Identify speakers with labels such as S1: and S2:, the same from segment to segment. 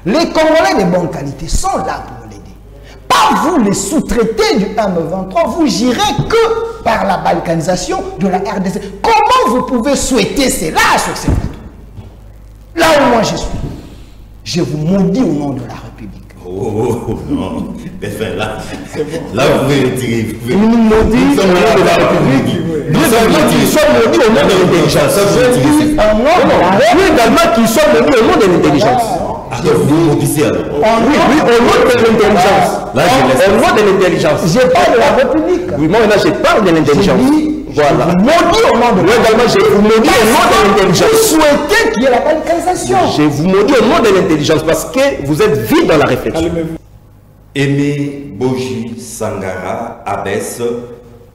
S1: Les Congolais de bonne qualité sont là pour l'aider. Pas vous les sous-traités du M23, vous gérez que par la balkanisation de la RDC. Comment vous pouvez souhaiter cela sur ces plateaux? Là où moi je suis, je vous maudis au nom de la République.
S2: Oh non, enfin, là, là vous pouvez retirer.
S1: Vous nous maudissez au nom de la République. Nous sommes maudits au nom de l'intelligence. Nous également qui sommes maudits au nom de l'intelligence.
S2: Vous maudissez alors.
S1: Oui, au nom de l'intelligence. Au nom de l'intelligence. Je parle de la République. Oui, moi maintenant je parle de l'intelligence. Voilà. Je vous maudis au nom de l'intelligence. Moi également je vous maudis au nom de l'intelligence. Vous souhaitez qu'il y ait la balkanisation. Je vous maudis au nom de l'intelligence parce que vous êtes vide dans la réflexion.
S2: Aimé Boji Sangara abaisse,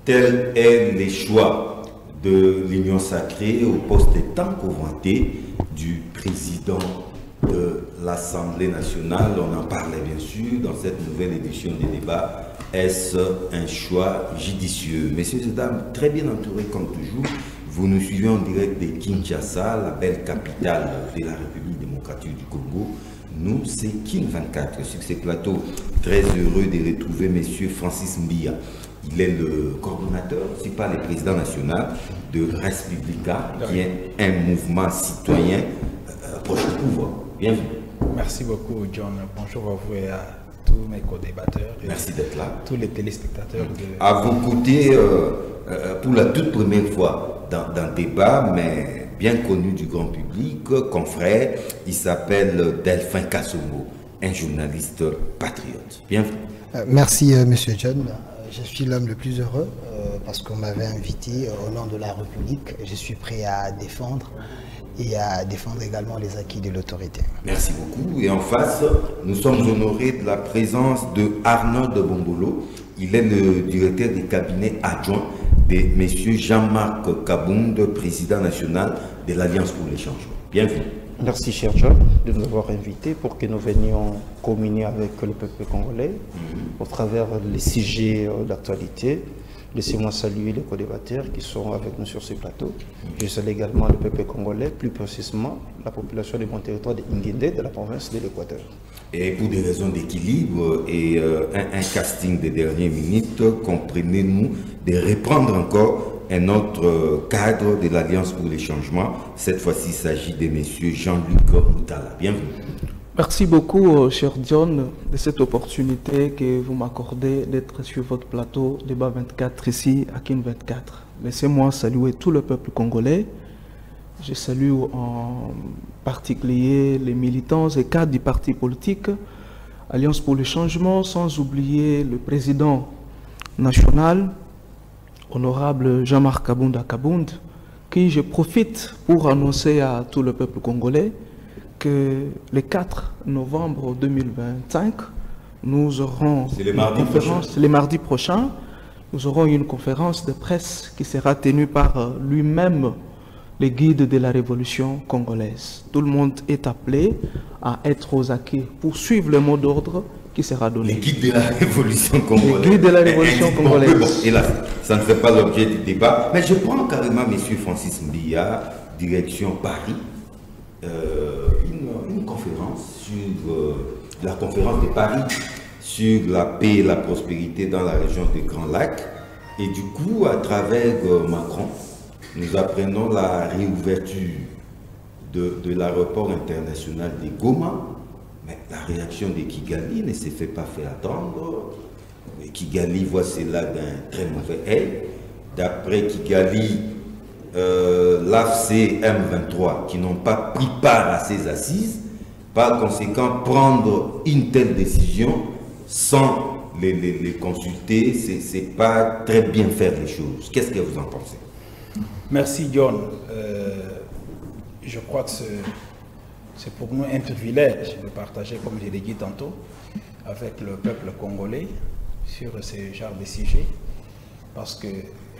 S2: tel est les choix de l'Union sacrée au poste tant convoité du président de l'Assemblée nationale. On en parlait bien sûr dans cette nouvelle édition des débats. Est-ce un choix judicieux? Messieurs et dames, très bien entourés comme toujours, vous nous suivez en direct de Kinshasa, la belle capitale de la République démocratique du Congo. Nous, c'est Kin 24. Sur ces plateaux, très heureux de retrouver Monsieur Francis Mbia. Il est le coordonnateur, c'est pas le président national de Respublica, qui est un mouvement citoyen proche du pouvoir. Bienvenue.
S3: Merci beaucoup, John. Bonjour à vous et à tous mes co-débatteurs.
S2: Merci d'être là.
S3: Tous les téléspectateurs.
S2: À vos côtés, pour la toute première fois dans le débat, mais bien connu du grand public, confrère, il s'appelle Delphin Kasongo, un journaliste patriote. Bienvenue.
S4: Merci, Monsieur John. Je suis l'homme le plus heureux parce qu'on m'avait invité au nom de la République. Je suis prêt à défendre et à défendre également les acquis de l'autorité.
S2: Merci beaucoup. Et en face, nous sommes honorés de la présence de Arnaud de Bombolo. Il est le directeur du cabinet adjoint de M. Jean-Marc Kabound, président national de l'Alliance pour les changements. Bienvenue.
S5: Merci, cher John, de nous avoir invités pour que nous venions communier avec le peuple congolais au travers des sujets d'actualité. Laissez-moi saluer les co-débatteurs qui sont avec nous sur ce plateau. Je salue également le peuple congolais, plus précisément la population de mon territoire de Nguindé, de la province de l'Équateur.
S2: Et pour des raisons d'équilibre et un casting des dernières minutes, comprenez-nous de reprendre encore un autre cadre de l'Alliance pour les changements. Cette fois-ci, il s'agit de M. Jean-Luc Moutala. Bienvenue.
S6: Merci beaucoup, cher John, de cette opportunité que vous m'accordez d'être sur votre plateau Débat 24 ici à Kin 24. Laissez-moi saluer tout le peuple congolais. Je salue en particulier les militants et cadres du parti politique Alliance pour le changement, sans oublier le président national, honorable Jean-Marc Kabound, qui je profite pour annoncer à tout le peuple congolais que le 4 novembre 2025, nous aurons le mardi prochain, nous aurons une conférence de presse qui sera tenue par lui-même, le guide de la révolution congolaise. Tout le monde est appelé à être aux acquis pour suivre le mot d'ordre qui sera donné.
S2: Les guides de la révolution congolaise.
S6: Les guides de la révolution congolaise.
S2: Bon, et là, ça ne fait pas l'objet du débat, mais je prends carrément M. Francis Mbia, direction Paris, une conférence sur la conférence de Paris sur la paix et la prospérité dans la région des Grands Lacs. Et du coup, à travers Macron, nous apprenons la réouverture de l'aéroport international de Goma. Mais la réaction de Kigali ne s'est pas fait attendre. Kigali voit cela d'un très mauvais œil. D'après Kigali, l'AFC M23 qui n'ont pas pris part à ces assises, par conséquent, prendre une telle décision sans les consulter, c'est pas très bien faire les choses. Qu'est-ce que vous en pensez?
S3: Merci, John. Je crois que c'est pour nous un privilège de partager, comme je l'ai dit tantôt, avec le peuple congolais sur ce genre de sujet, parce que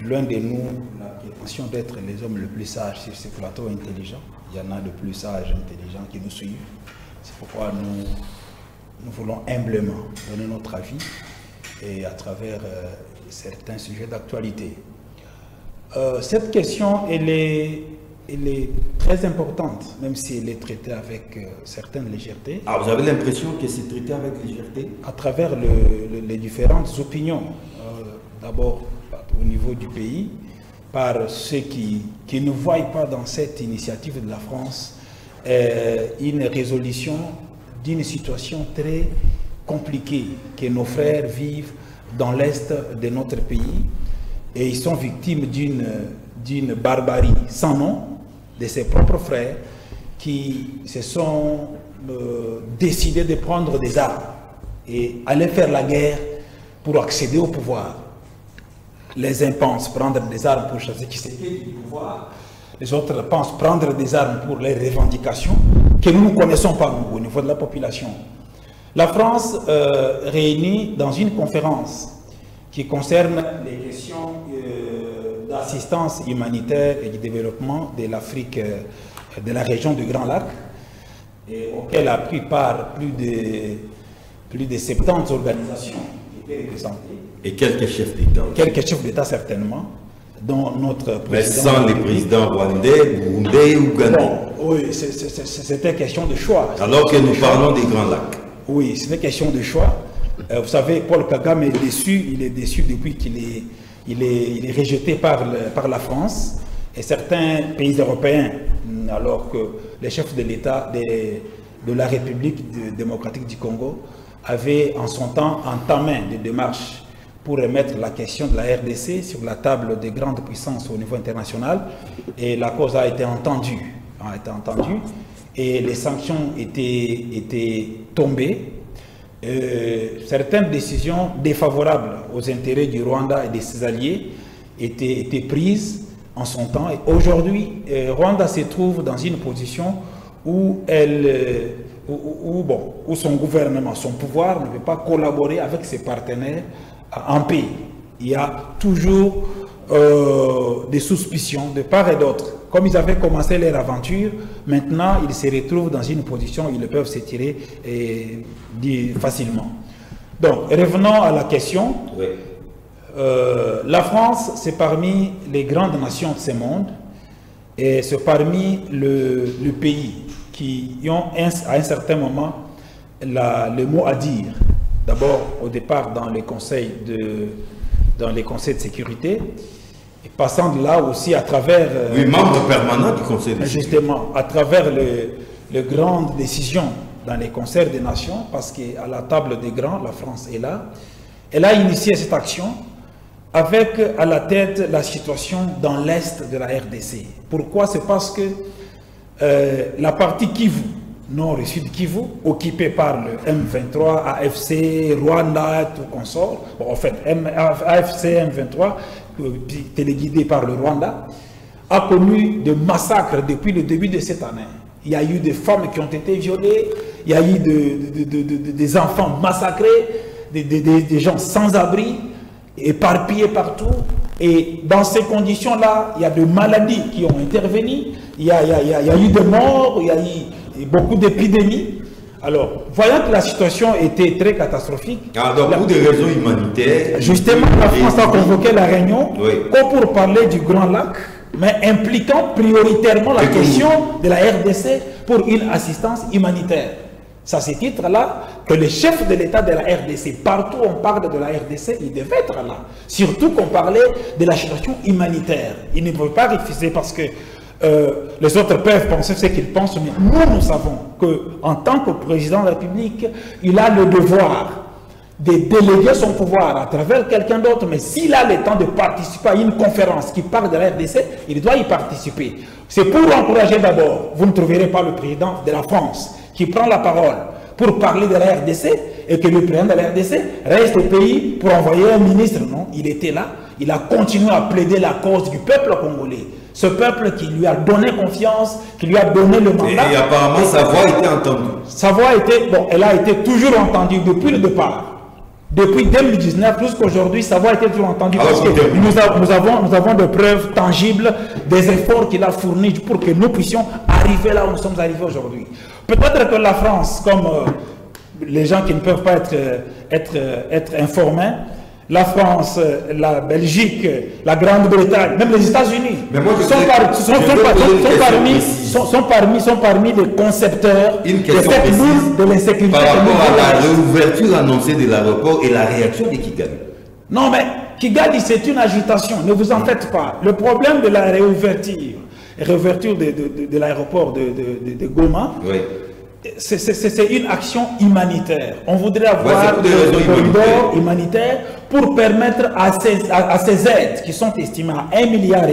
S3: l'un de nous a la prétention d'être les hommes les plus sages sur ce plateau intelligent. Il y en a de plus sages, intelligents qui nous suivent. C'est pourquoi nous voulons humblement donner notre avis et à travers certains sujets d'actualité. Cette question, elle est elle est très importante, même si elle est traitée avec certaines légèretés.
S2: Ah, vous avez l'impression que c'est traité avec légèreté?
S3: À travers les différentes opinions, d'abord au niveau du pays, par ceux qui ne voient pas dans cette initiative de la France une résolution d'une situation très compliquée que nos frères vivent dans l'est de notre pays, et ils sont victimes d'une barbarie sans nom de ses propres frères qui se sont décidés de prendre des armes et aller faire la guerre pour accéder au pouvoir. Les uns pensent prendre des armes pour chasser Tshisekedi du pouvoir, les autres pensent prendre des armes pour les revendications que nous ne connaissons pas nous, au niveau de la population. La France réunit dans une conférence qui concerne les questions d'assistance humanitaire et du développement de l'Afrique, de la région du Grand Lac, et auquel a pris part plus de 70 organisations qui étaient représentées.
S2: Et quelques chefs d'État aussi.
S3: Quelques chefs d'État certainement, dont notre président...
S2: Mais sans les présidents rwandais, burundais ou ougandais.
S3: Bon, oui, c'était question de choix.
S2: Alors que nous parlons des Grands Lacs.
S3: Oui, c'est une question de choix. Vous savez, Paul Kagame est déçu, il est déçu depuis qu'il est rejeté par la France et certains pays européens, alors que les chefs de l'État de la République démocratique du Congo avaient en son temps entamé des démarches pour remettre la question de la RDC sur la table des grandes puissances au niveau international, et la cause a été entendue, et les sanctions étaient tombées. Certaines décisions défavorables aux intérêts du Rwanda et de ses alliés étaient prises en son temps, et aujourd'hui Rwanda se trouve dans une position où son gouvernement, son pouvoir ne veut pas collaborer avec ses partenaires en pays. Il y a toujours des suspicions de part et d'autre. Comme ils avaient commencé leur aventure, maintenant ils se retrouvent dans une position où ils peuvent se tirer facilement. Donc, revenons à la question.
S2: Oui.
S3: La France, c'est parmi les grandes nations de ce monde, et c'est parmi le pays qui ont à un certain moment le mot à dire. D'abord, au départ, dans les conseils de sécurité, et passant de là aussi à travers...
S2: Oui, membre permanent du Conseil de sécurité.
S3: Justement, à travers les grandes décisions dans les concerts des nations, parce qu'à la table des grands, la France est là. Elle a initié cette action avec à la tête la situation dans l'est de la RDC. Pourquoi? C'est parce que la partie Kivu, nord et sud Kivu, occupée par le M23, AFC, Rwanda, tout consort, bon, en fait, AFC, M23, téléguidé par le Rwanda, a connu des massacres depuis le début de cette année. Il y a eu des femmes qui ont été violées, il y a eu des enfants massacrés, des gens sans abri, éparpillés partout. Et dans ces conditions-là, il y a des maladies qui ont intervenu, il y a eu des morts, il y a eu beaucoup d'épidémies. Alors, voyant que la situation était très catastrophique...
S2: Alors, pour des raisons humanitaires...
S3: Justement, la France a convoqué la réunion
S2: oui.
S3: pour parler du Grand Lac, mais impliquant prioritairement la question de la RDC pour une assistance humanitaire. C'est à ce titre-là que les chefs de l'État de la RDC, partout où on parle de la RDC, ils devaient être là. Surtout qu'on parlait de la situation humanitaire. Ils ne pouvaient pas refuser parce que les autres peuvent penser ce qu'ils pensent, mais nous savons qu'en tant que président de la République, il a le devoir de déléguer son pouvoir à travers quelqu'un d'autre, mais s'il a le temps de participer à une conférence qui parle de la RDC, il doit y participer. C'est pour encourager d'abord, vous ne trouverez pas le président de la France qui prend la parole pour parler de la RDC et que le président de la RDC reste au pays pour envoyer un ministre. Non, il était là, il a continué à plaider la cause du peuple congolais. Ce peuple qui lui a donné confiance, qui lui a donné le mandat.
S2: Et apparemment, sa voix a été entendue.
S3: Sa voix elle a été toujours entendue depuis le départ. Depuis 2019 jusqu'à aujourd'hui, ça va être toujours entendu parce que nous avons des preuves tangibles des efforts qu'il a fournis pour que nous puissions arriver là où nous sommes arrivés aujourd'hui. Peut-être que la France, comme les gens qui ne peuvent pas être informés, la France, la Belgique, la Grande-Bretagne, même les États-Unis sont parmi les concepteurs de cette boule de l'insécurité.
S2: Par rapport à la réouverture annoncée de l'aéroport et la réaction de Kigali.
S3: Non, mais Kigali, c'est une agitation. Ne vous en faites pas. Le problème de la réouverture de l'aéroport de Goma,
S2: oui,
S3: c'est une action humanitaire. On voudrait avoir un corridor humanitaire pour permettre à ces aides qui sont estimées à 1,5 milliard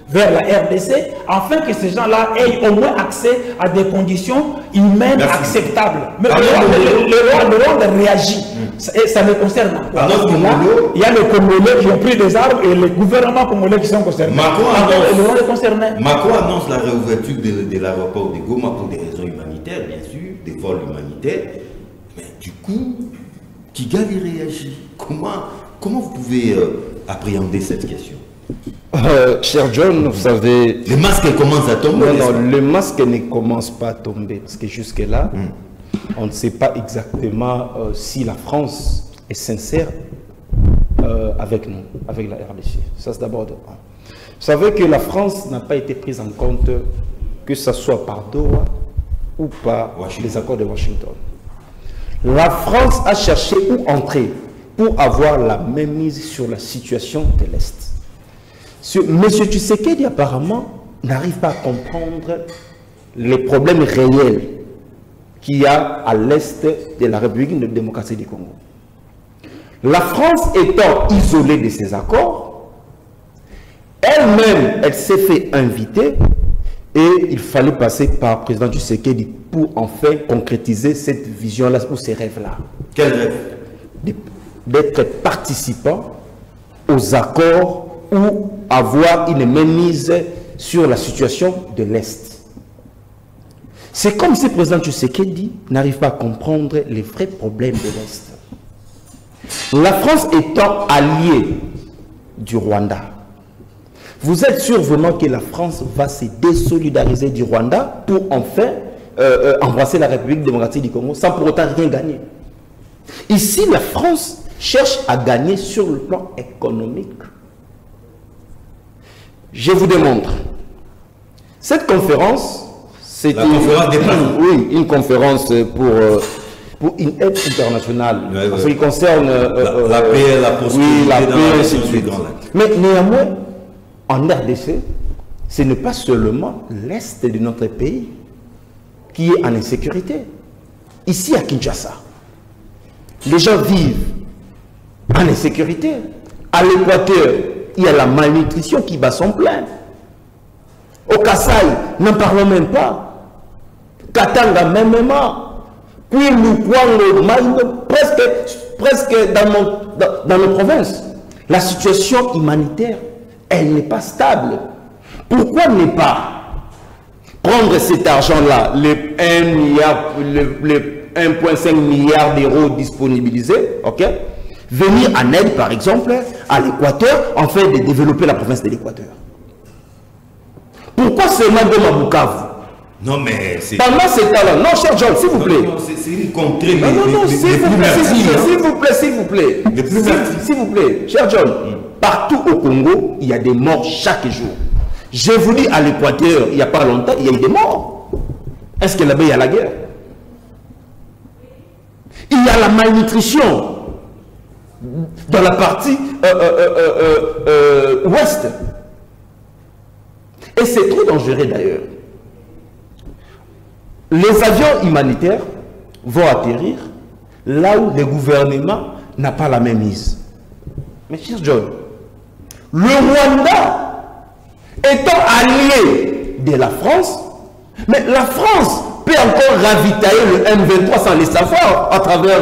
S3: vers la RDC, afin que ces gens-là aient au moins accès à des conditions humaines acceptables. Mais le Rwanda réagit. Et ça me concerne. Il y a les Congolais qui ont pris des armes et les gouvernements congolais qui sont concernés.
S2: Macron annonce la réouverture de l'aéroport de Goma pour des raisons humanitaires, bien sûr, des vols humanitaires. Mais du coup, Kigali réagit. Comment vous pouvez appréhender cette question?
S5: Cher John, vous avez...
S2: Les masques commencent à tomber.
S5: Non, le masque ne commence pas à tomber, parce que jusque-là, on ne sait pas exactement si la France est sincère avec nous, avec la RDC. Ça, c'est d'abord de un. Vous savez que la France n'a pas été prise en compte, que ce soit par Doha ou par les accords de Washington. La France a cherché où entrer pour avoir la même mise sur la situation de l'Est. Monsieur Tshisekedi, apparemment, n'arrive pas à comprendre les problèmes réels qu'il y a à l'Est de la République de démocratie du Congo. La France étant isolée de ces accords, elle-même, elle s'est fait inviter et il fallait passer par le président Tshisekedi pour enfin concrétiser cette vision-là ou ces rêves-là.
S2: Quel rêve?
S5: D'être participant aux accords ou avoir une mainmise sur la situation de l'Est. C'est comme si le président Tshisekedi n'arrive pas à comprendre les vrais problèmes de l'Est. La France étant alliée du Rwanda, vous êtes sûr vraiment que la France va se désolidariser du Rwanda pour enfin embrasser la République démocratique du Congo sans pour autant rien gagner? Ici, la France cherche à gagner sur le plan économique. Je vous démontre. Cette conférence, c'était une conférence pour une aide internationale. En ce qui concerne
S2: la paix, la prospérité,
S5: la paix,
S2: ainsi de suite.
S5: Mais néanmoins, en RDC, ce n'est pas seulement l'Est de notre pays qui est en insécurité. Ici à Kinshasa, les gens vivent en insécurité. À l'Équateur, il y a la malnutrition qui bat son plein. Au Kasaï, n'en parlons même pas. Katanga, même. Presque dans nos provinces. La situation humanitaire, elle n'est pas stable. Pourquoi ne pas prendre cet argent-là, les 1,5 milliard d'euros disponibilisés, ok, venir en aide, par exemple, à l'Équateur, afin de développer la province de l'Équateur? Pourquoi seulement de Bukavu?
S2: Non, mais c'est...
S5: Pendant ce temps-là, non, cher John, s'il vous plaît.
S2: C'est une contrée, mais...
S5: Non, s'il vous plaît, cher John, partout au Congo, il y a des morts chaque jour. Je vous dis, à l'Équateur, il n'y a pas longtemps, il y a eu des morts. Est-ce que là-bas, il y a la guerre? Il y a la malnutrition dans la partie ouest. Et c'est trop dangereux d'ailleurs. Les avions humanitaires vont atterrir là où le gouvernement n'a pas la même mise. Mais cher John, le Rwanda étant allié de la France, mais la France peut encore ravitailler le M23 sans le savoir à travers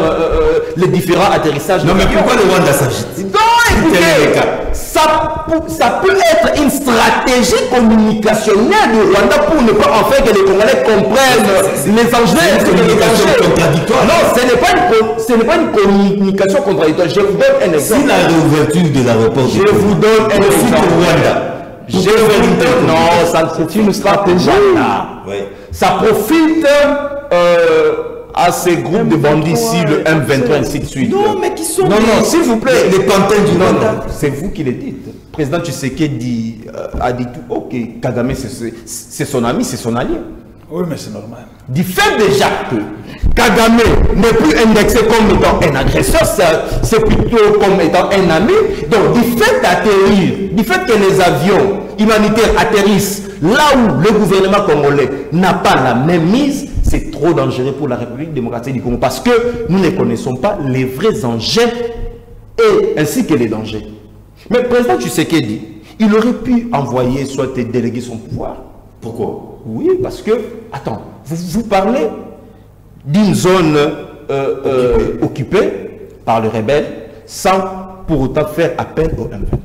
S5: les différents atterrissages.
S2: Non, mais pourquoi le Rwanda s'agite?
S5: Non, écoutez, ça peut être une stratégie communicationnelle du Rwanda pour ne pas en faire que les Congolais comprennent les enjeux.
S2: C'est une communication contradictoire.
S5: Non, ce n'est pas une communication contradictoire. Je vous donne un exemple.
S2: Si la réouverture de l'aéroport...
S5: Je vous donne un exemple. Non, c'est une stratégie.
S2: Oui.
S5: Ça profite à ces groupes de bandits ici, le M23, ainsi de suite.
S2: Non, mais qui sont
S5: non, s'il vous plaît.
S2: les pantins du Rwanda.
S5: C'est vous qui le dites. Le président Tshisekedi a dit tout. Ok, Kagame, c'est son ami, c'est son allié.
S3: Oui, mais c'est normal.
S5: Du fait déjà que Kagame n'est plus indexé comme étant un agresseur, c'est plutôt comme étant un ami. Donc, du fait d'atterrir, du fait que les avions humanitaires atterrissent là où le gouvernement congolais n'a pas la même mise, c'est trop dangereux pour la République démocratique du Congo parce que nous ne connaissons pas les vrais enjeux et ainsi que les dangers. Mais le président Tshisekedi, il aurait pu envoyer, soit déléguer son pouvoir.
S2: Pourquoi?
S5: Oui, parce que, attends, vous parlez d'une zone occupée par les rebelles sans pour autant faire appel au M23.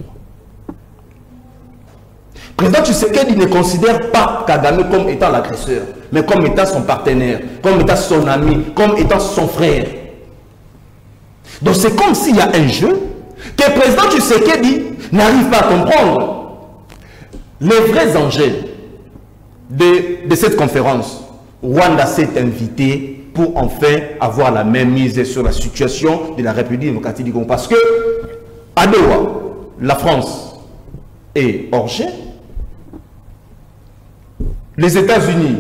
S5: Le président Tshisekedi ne considère pas Kagame comme étant l'agresseur, mais comme étant son partenaire, comme étant son ami, comme étant son frère. Donc c'est comme s'il y a un jeu que le président Tshisekedi n'arrive pas à comprendre les vrais enjeux de cette conférence. Rwanda s'est invité pour enfin avoir la même mise sur la situation de la République démocratique du Congo. Parce que à Doha, la France est hors jeu. Les États-Unis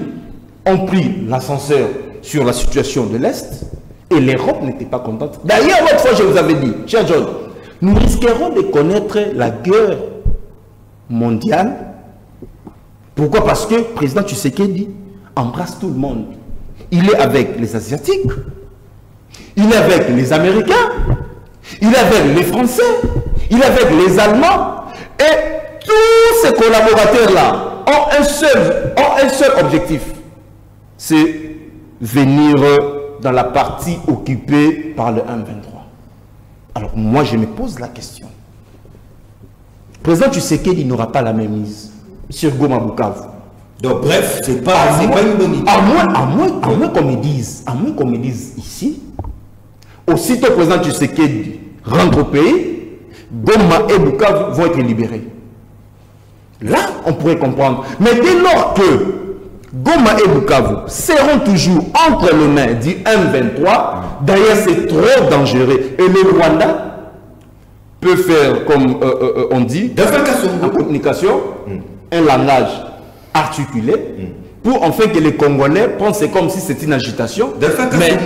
S5: ont pris l'ascenseur sur la situation de l'Est et l'Europe n'était pas contente. D'ailleurs, l'autre fois, je vous avais dit, cher John, nous risquerons de connaître la guerre mondiale. Pourquoi? Parce que le président Tshisekedi embrasse tout le monde. Il est avec les Asiatiques, il est avec les Américains, il est avec les Français, il est avec les Allemands. Et tous ces collaborateurs-là ont un seul objectif. C'est venir dans la partie occupée par le M23. Alors moi, je me pose la question. Le président Tshisekedi n'aura pas la même mise sur Goma Bukavu.
S2: Donc bref, c'est pas une bonne idée.
S5: À moins qu'on me dise ici, aussitôt le président Tshisekedi rentre au pays, Goma et Bukavu vont être libérés. Là, on pourrait comprendre. Mais dès lors que Goma et Bukavu seront toujours entre les mains du M23, d'ailleurs c'est trop dangereux. Et le Rwanda peut faire, comme on dit, en communication, un langage articulé pour en fait que les Congolais pensent comme si c'était une agitation. Mais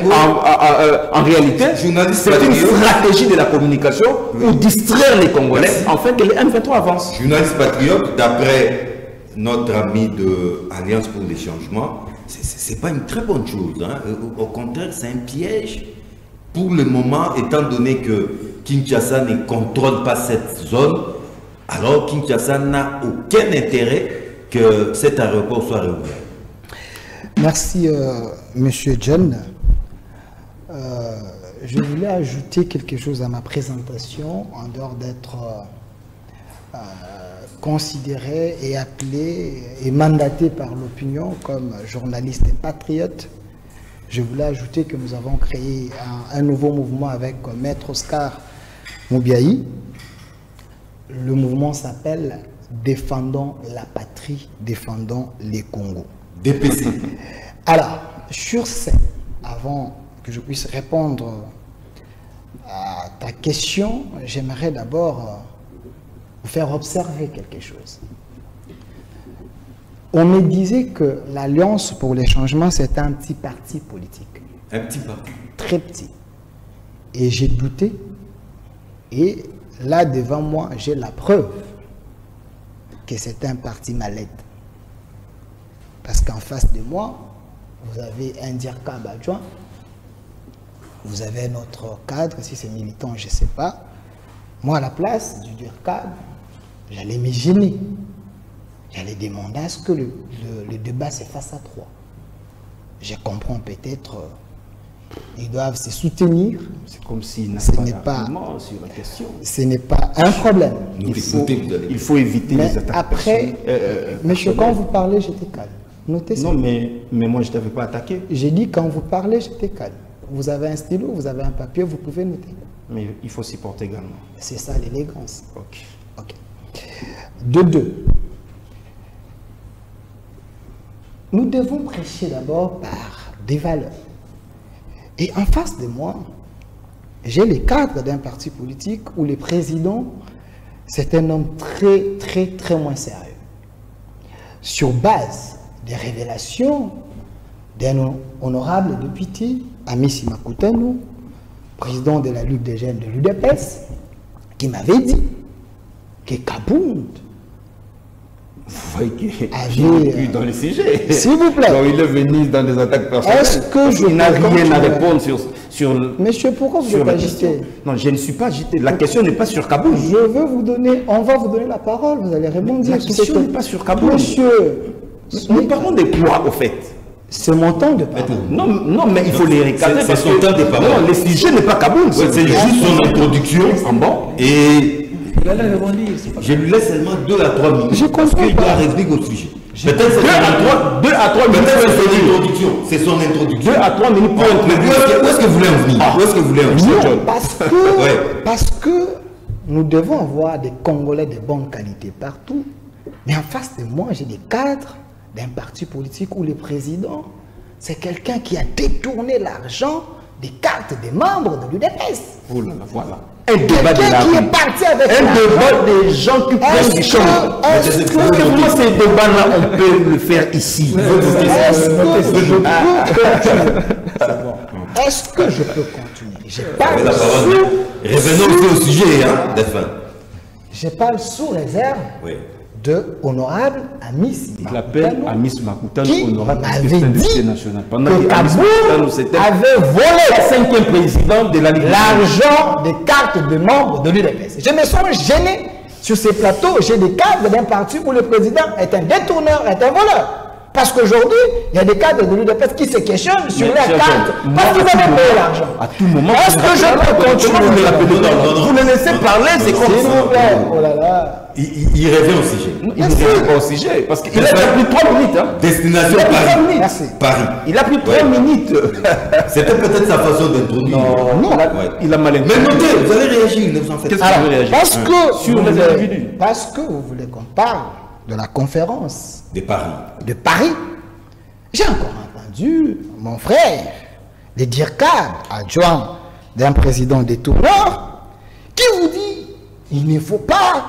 S5: en réalité, c'est une stratégie de la communication pour distraire les Congolais afin que les M23 avancent.
S2: Journaliste patriote, d'après notre ami de Alliance pour les changements, c'est pas une très bonne chose. Hein. Au contraire, c'est un piège pour le moment, étant donné que Kinshasa ne contrôle pas cette zone. Alors Kinshasa n'a aucun intérêt que cet aéroport soit réouvert.
S4: Merci, Monsieur John. Je voulais ajouter quelque chose à ma présentation, en dehors d'être considéré et appelé et mandaté par l'opinion comme journaliste et patriote. Je voulais ajouter que nous avons créé un nouveau mouvement avec Maître Oscar Moubiaï. Le mouvement s'appelle Défendons la patrie, défendons les Congos.
S2: DPC.
S4: Alors, sur ce, avant que je puisse répondre à ta question, j'aimerais d'abord vous faire observer quelque chose. On me disait que l'Alliance pour les changements, c'est un petit parti politique.
S2: Un petit parti.
S4: Très petit. Et j'ai douté. Et là, devant moi, j'ai la preuve que c'est un parti malade. Parce qu'en face de moi, vous avez un DIRCAB adjoint, vous avez notre cadre, si c'est militant, je ne sais pas. Moi, à la place du DIRCAB, j'allais me gêner. J'allais demander à ce que le débat se fasse à trois. Je comprends peut-être, ils doivent se soutenir.
S5: C'est comme s'il
S4: n'est pas
S5: sur la question.
S4: Ce n'est pas un problème.
S5: Il faut éviter
S4: mais
S5: les attaques.
S4: Après, monsieur, quand vous parlez, j'étais calme. Notez ça.
S5: Non, mais moi, je ne t'avais pas attaqué.
S4: J'ai dit, quand vous parlez, j'étais calme. Vous avez un stylo, vous avez un papier, vous pouvez noter.
S5: Mais il faut s'y porter également.
S4: C'est ça l'élégance.
S5: Ok.
S4: Ok. De deux. Nous devons prêcher d'abord par des valeurs. Et en face de moi, j'ai les cadres d'un parti politique où le président, c'est un homme très moins sérieux. Sur base des révélations d'un honorable député, Amissi Makutano, président de la Ligue des jeunes de l'UDPS, qui m'avait dit que Kabound
S5: vous voyez qu'il n'est plus dans le sujet.
S4: S'il vous plaît.
S5: Donc il est venu dans des attaques personnelles.
S4: Est-ce que
S5: il n'a rien à répondre sur
S4: Monsieur, pourquoi vous êtes agité?
S5: Non, je ne suis pas agité. La question n'est pas sur Kabound.
S4: Je veux vous donner, on va vous donner la parole, vous allez répondre.
S5: La question n'est pas sur Kabound.
S4: Monsieur,
S5: nous parlons de quoi, au fait?
S4: c'est mon temps de parole.
S5: Non, mais il faut les recadrer.
S2: C'est son temps de parole.
S5: Non, le sujet n'est pas Kabound.
S2: C'est juste son introduction.
S5: Ah bon?
S2: Et je lui laisse seulement 2 à 3 minutes.
S4: Je comprends
S2: parce qu'il
S4: pas.
S2: doit revenir au sujet. Peut-être
S5: 2 à 3 minutes.
S2: Peut-être c'est son introduction. C'est son introduction.
S5: 2 à 3 minutes pour
S2: Mais où est-ce que vous voulez en venir? Où est-ce que vous voulez en venir, John?
S4: Parce que nous devons avoir des Congolais de bonne qualité partout. Mais en face de moi, j'ai des cadres d'un parti politique où le président, c'est quelqu'un qui a détourné l'argent des cartes des membres de l'UDPS.
S5: Oh là là, voilà. Un débat de la
S4: Quelqu'un qui
S5: rue.
S4: est parti avec
S5: Un débat des gens qui prennent du champ.
S4: est-ce que
S5: Comment ces débats-là, on peut le faire ici?
S4: Est-ce que je peux continuer? Je
S2: Avec
S4: parle
S2: la parole. Revenons aussi au sujet, hein, Delphin.
S4: Je parle sous réserve
S2: Oui.
S4: de honorable Amissi
S5: Il l'appelle Amis Makutano,
S4: qui
S5: honorable
S4: m'avait
S5: député
S4: dit
S5: national. Pendant
S4: que
S5: que Amis Makutano,
S4: Kabound
S5: c'était
S4: avait volé
S5: le 5e président de la Ligue.
S4: l'argent des cartes de membres de l'UDPS. Je me sens gêné sur ces plateaux. J'ai des cadres d'un parti où le président est un détourneur, est un voleur. Parce qu'aujourd'hui, il y a des cadres de l'UDPS qui se questionnent sur
S5: Mais,
S4: la
S5: cher
S4: carte
S5: John,
S4: parce qu'ils
S5: moi,
S4: avaient payé l'argent.
S5: À tout moment,
S4: Est-ce que je peux continuer?
S5: Vous le rappelez?
S2: Non.
S5: Vous le laissez parler, c'est comme
S4: S'il
S5: ça.
S4: vous plaît. Oh là là.
S2: Il revient au sujet.
S5: Il ne répond pas au sujet, parce qu'il a pris 3 minutes. Hein.
S2: Destination
S5: Il a pris 3
S2: Paris.
S5: minutes.
S4: Merci.
S2: Paris.
S5: Il a pris 3
S2: Ouais.
S5: minutes.
S2: C'était peut-être sa façon d'introduire.
S5: Non,
S2: Ouais.
S5: il a mal
S2: Mais
S5: interprété.
S2: notez, vous allez réagir, ne vous en faites
S5: Qu'est-ce
S2: pas.
S5: que vous réagissez?
S4: Parce que,
S5: Sur
S4: vous
S5: les
S4: voulez-
S5: individus.
S4: parce que vous voulez qu'on parle de la conférence
S2: De Paris.
S4: de Paris, j'ai encore entendu mon frère, le DIRCAB, adjoint d'un président détourneur, qui vous dit il ne faut pas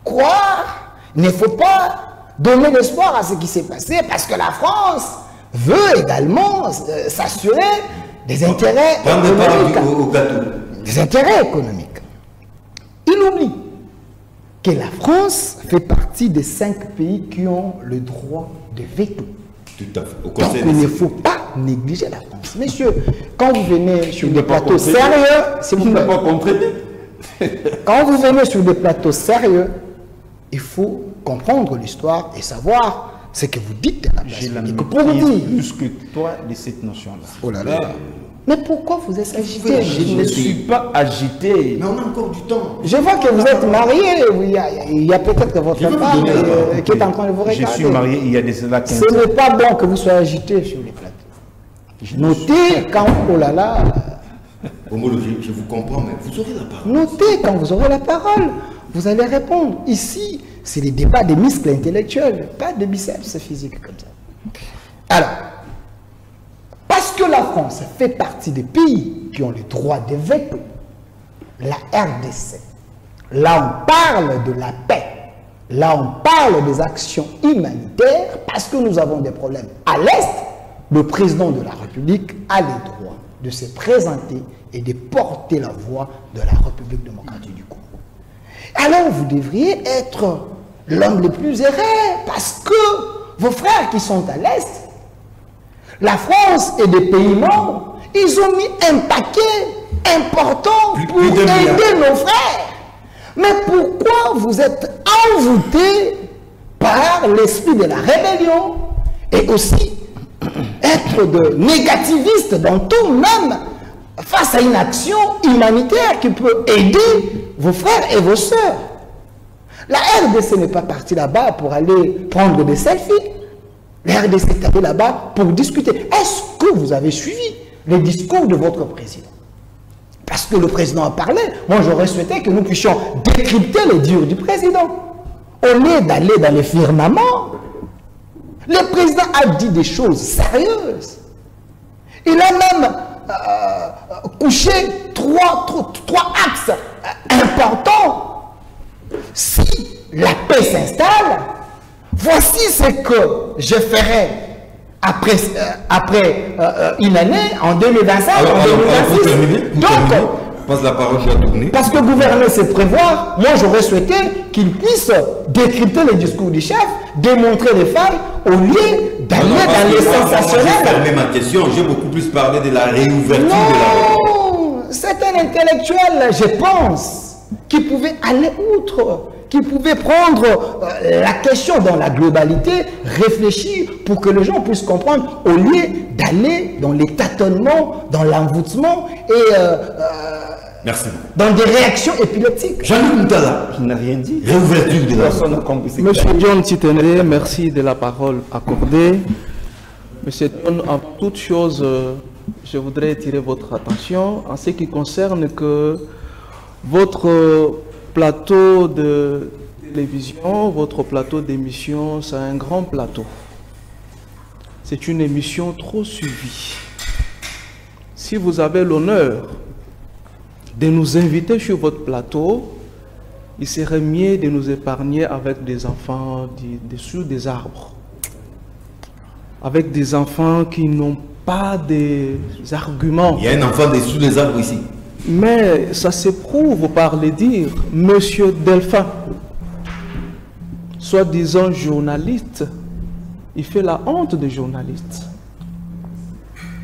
S4: croire, il ne faut pas donner l'espoir à ce qui s'est passé parce que la France veut également s'assurer des intérêts
S2: Prendre part
S4: économiques.
S2: au gâteau.
S4: Des intérêts économiques. Il oublie que la France fait partie des 5 pays qui ont le droit de veto.
S2: Tout à fait. Au
S4: Donc
S2: conseil
S4: il ne
S2: des-
S4: faut pas négliger la France. Messieurs, quand vous venez sur
S5: Il
S4: des
S5: n'a pas
S4: plateaux
S5: compris.
S4: sérieux, s'il vous
S5: Il n'a
S4: plaît,
S5: pas compris.
S4: quand vous venez sur des plateaux sérieux, il faut comprendre l'histoire et savoir ce que vous dites à la place
S5: J'ai la
S4: publique. Pour dire,
S5: plus que toi de cette notion-là.
S4: oh là là, mais pourquoi vous êtes agité?
S5: Je ne suis pas agité.
S2: Mais on a encore du temps.
S4: Je vois que vous êtes marié, il y a peut-être votre
S2: Je vais vous
S4: femme
S2: donner la parole.
S4: qui est en train de vous regarder.
S5: Je suis marié il y a de cela 15
S4: Ce
S5: ans.
S4: n'est pas bon que vous soyez agité sur les plateaux. Notez quand, oh là là,
S2: Homologie, je vous comprends, mais vous aurez la parole.
S4: notez quand vous aurez la parole, vous allez répondre. Ici, c'est les débats des muscles intellectuels, pas de biceps physiques comme ça. Alors, parce que la France fait partie des pays qui ont le droit de veto, la RDC, là on parle de la paix, là on parle des actions humanitaires, parce que nous avons des problèmes à l'Est, le président de la République a le droit de se présenter et de porter la voix de la République démocratique du Congo. Alors vous devriez être l'homme le plus erré, parce que vos frères qui sont à l'Est, la France et des pays membres, ils ont mis un paquet important pour
S2: plus de
S4: aider nos frères. Mais pourquoi vous êtes envoûtés par l'esprit de la rébellion et aussi être de négativiste dans tout, même face à une action humanitaire qui peut aider vos frères et vos sœurs? La RDC n'est pas partie là-bas pour aller prendre des selfies. La RDC est allée là-bas pour discuter. Est-ce que vous avez suivi les discours de votre président? Parce que le président a parlé. Moi, j'aurais souhaité que nous puissions décrypter les dires du président. Au lieu d'aller dans les firmaments, le président a dit des choses sérieuses. Il a même
S1: coucher trois axes importants. Si la paix s'installe, voici ce que je ferai après une année, en 2025, en 2026. Donc,
S2: passe la parole à tourner.
S1: Parce que gouverner, c'est prévoir. Moi, j'aurais souhaité qu'il puisse décrypter le discours du chef, démontrer les failles, au lieu d'aller dans les sensationnels.
S2: J'ai fermé ma question. J'ai beaucoup plus parlé de la réouverture de la...
S1: Non, c'est un intellectuel, je pense, qui pouvait aller outre, qui pouvait prendre la question dans la globalité, réfléchir pour que les gens puissent comprendre, au lieu d'aller dans les tâtonnements, dans l'envoûtement et
S2: merci.
S1: Dans des réactions épileptiques.
S2: Jean-Luc Moutala,
S5: je n'ai rien dit.
S2: Réouverture de la...
S5: Personne n'a compris.
S6: Monsieur John Titenere, merci de la parole accordée. Monsieur John, avant toute chose, je voudrais attirer votre attention en ce qui concerne que votre plateau de télévision, votre plateau d'émission, c'est un grand plateau. C'est une émission trop suivie. Si vous avez l'honneur de nous inviter sur votre plateau, il serait mieux de nous épargner avec des enfants dessous des arbres. Avec des enfants qui n'ont pas des arguments.
S2: Il y a un enfant dessous des arbres ici.
S6: Mais ça se prouve par les dires. Monsieur Delphin, soi-disant journaliste, il fait la honte des journalistes.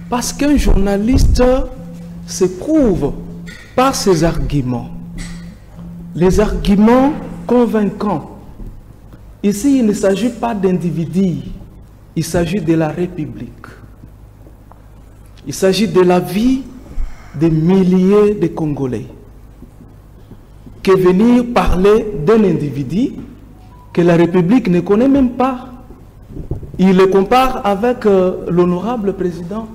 S6: Parce qu'un journaliste se prouve par ses arguments. Les arguments convaincants. Ici, il ne s'agit pas d'individus, il s'agit de la République. Il s'agit de la vie des milliers de Congolais. Que venir parler d'un individu que la République ne connaît même pas. Il le compare avec l'honorable président.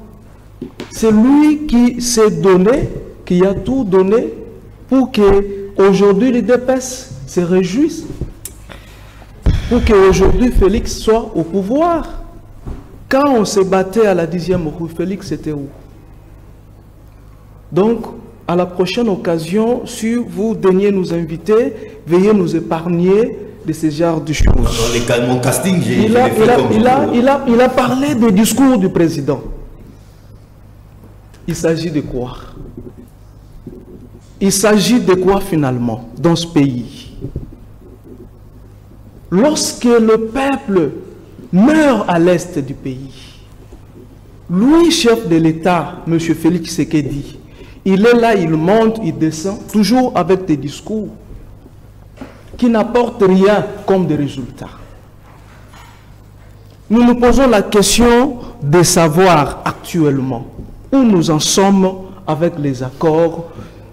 S6: C'est lui qui s'est donné, qui a tout donné pour qu'aujourd'hui les DPS se réjouissent. Pour qu'aujourd'hui Félix soit au pouvoir. Quand on se battait à la 10e rue, Félix était où? Donc, à la prochaine occasion, si vous daignez nous inviter, veuillez nous épargner de ce genre de choses.
S2: Mon casting,
S6: il a parlé des discours du président. Il s'agit de quoi? Il s'agit de quoi finalement dans ce pays? Lorsque le peuple meurt à l'est du pays, lui, chef de l'État, M. Félix Tshisekedi, il est là, il monte, il descend, toujours avec des discours qui n'apportent rien comme des résultats. Nous nous posons la question de savoir actuellement où nous en sommes avec les accords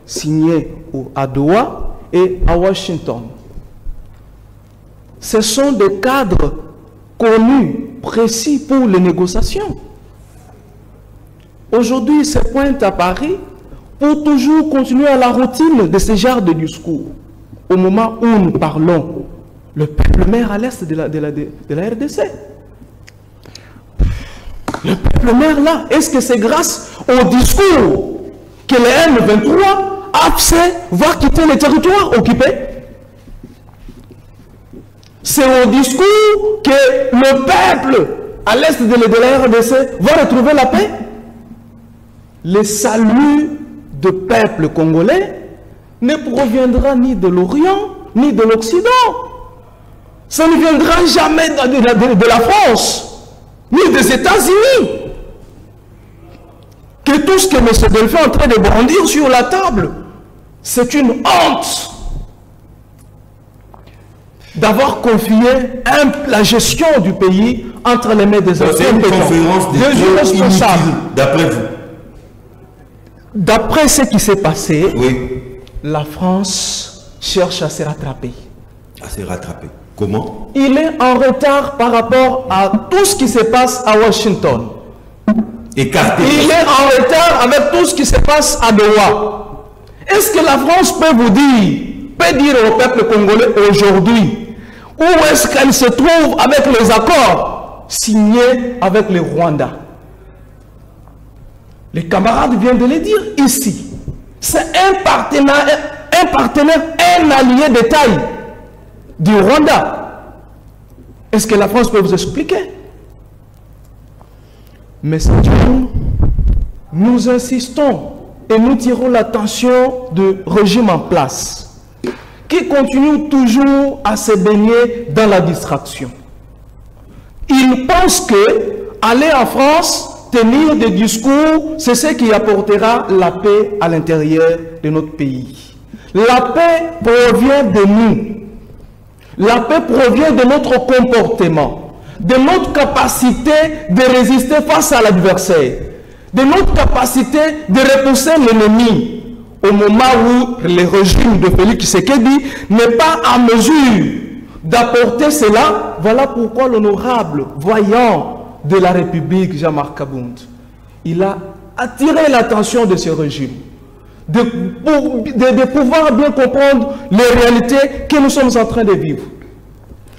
S6: signés à Doha et à Washington. Ce sont des cadres connus, précis pour les négociations. Aujourd'hui, ils se pointent à Paris pour toujours continuer à la routine de ce genre de discours. Au moment où nous parlons, le peuple meurt à l'est de la RDC. Le peuple meurt là. Est-ce que c'est grâce au discours que le M23 va quitter les territoires occupés? C'est au discours que le peuple à l'est de la RDC va retrouver la paix? Le salut du peuple congolais ne proviendra ni de l'Orient, ni de l'Occident. Ça ne viendra jamais de la France, ni des États-Unis. Que tout ce que M. Delphin est en train de brandir sur la table, c'est une honte d'avoir confié la gestion du pays entre les mains des
S2: incompétents, des responsables. D'après vous?
S6: D'après ce qui s'est passé,
S2: oui.
S6: La France cherche à se rattraper.
S2: À se rattraper. Comment?
S6: Il est en retard par rapport à tout ce qui se passe à Washington.
S2: Écarté.
S6: Il est en retard avec tout ce qui se passe à Doha. Est-ce que la France peut vous dire au peuple congolais aujourd'hui, où est-ce qu'elle se trouve avec les accords signés avec le Rwanda? Les camarades viennent de le dire ici. C'est un partenaire, un allié de taille du Rwanda. Est-ce que la France peut vous expliquer? Mais nous insistons et nous tirons l'attention du régime en place, qui continue toujours à se baigner dans la distraction. Il pense que aller en France, tenir des discours, c'est ce qui apportera la paix à l'intérieur de notre pays. La paix provient de nous. La paix provient de notre comportement, de notre capacité de résister face à l'adversaire, de notre capacité de repousser l'ennemi. Au moment où le régime de Félix Tshisekedi n'est pas en mesure d'apporter cela, voilà pourquoi l'honorable voyant de la République, Jean-Marc Kabound, il a attiré l'attention de ce régime, de pouvoir bien comprendre les réalités que nous sommes en train de vivre.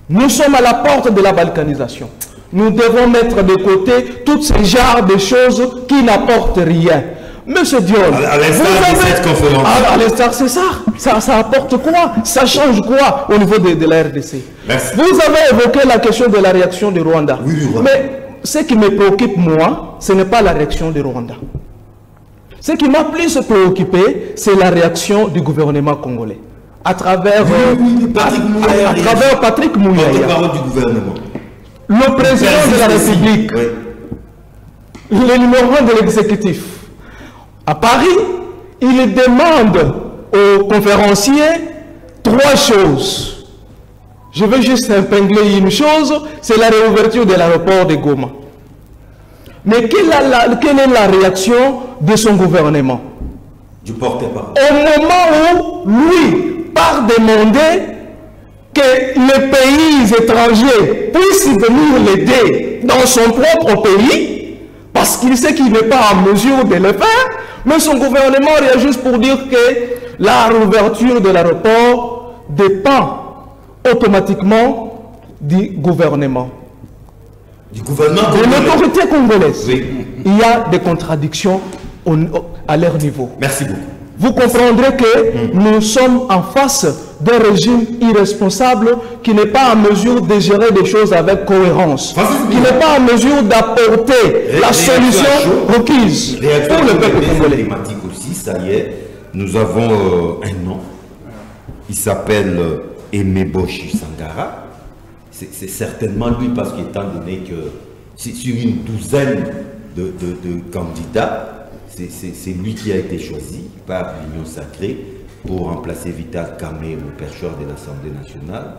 S6: Nous sommes à la porte de la balkanisation. Nous devons mettre de côté tous ces genres de choses qui n'apportent rien. Monsieur Dion,
S2: à l'instar de cette conférence. À
S6: l'instar, c'est ça. Ça apporte quoi? Ça change quoi au niveau de la RDC?
S2: Merci.
S6: Vous avez évoqué la question de la réaction du Rwanda.
S2: Oui,
S6: mais ce qui me préoccupe, moi, ce n'est pas la réaction du Rwanda. Ce qui m'a plus préoccupé, c'est la réaction du gouvernement congolais. À travers, Patrick Mouyaya,
S2: porte-parole du gouvernement.
S6: Le président de la République, le numéro 1 de l'exécutif. À Paris, il demande aux conférenciers 3 choses. Je veux juste épingler une chose, c'est la réouverture de l'aéroport de Goma. Mais quelle est la réaction de son gouvernement?
S2: Du porte-parole.
S6: Au moment où lui part demander que les pays étrangers puissent venir l'aider dans son propre pays, parce qu'il sait qu'il n'est pas en mesure de le faire, mais son gouvernement réagit pour dire que la réouverture de l'aéroport dépend automatiquement du gouvernement.
S2: Du gouvernement
S6: de l'autorité congolaise.
S2: Oui.
S6: Il y a des contradictions à leur niveau.
S2: Merci beaucoup.
S6: Vous comprendrez que nous sommes en face d'un régime irresponsable qui n'est pas en mesure de gérer des choses avec cohérence, qui n'est pas en mesure d'apporter la solution requise pour le peuple congolais.
S2: Aussi, ça y est, nous avons un nom. Il s'appelle Aimé Boshi Sangara. C'est certainement lui parce qu'étant donné que sur une douzaine de candidats, c'est lui qui a été choisi par l'Union sacrée pour remplacer Vital Kamé au percheur de l'Assemblée nationale.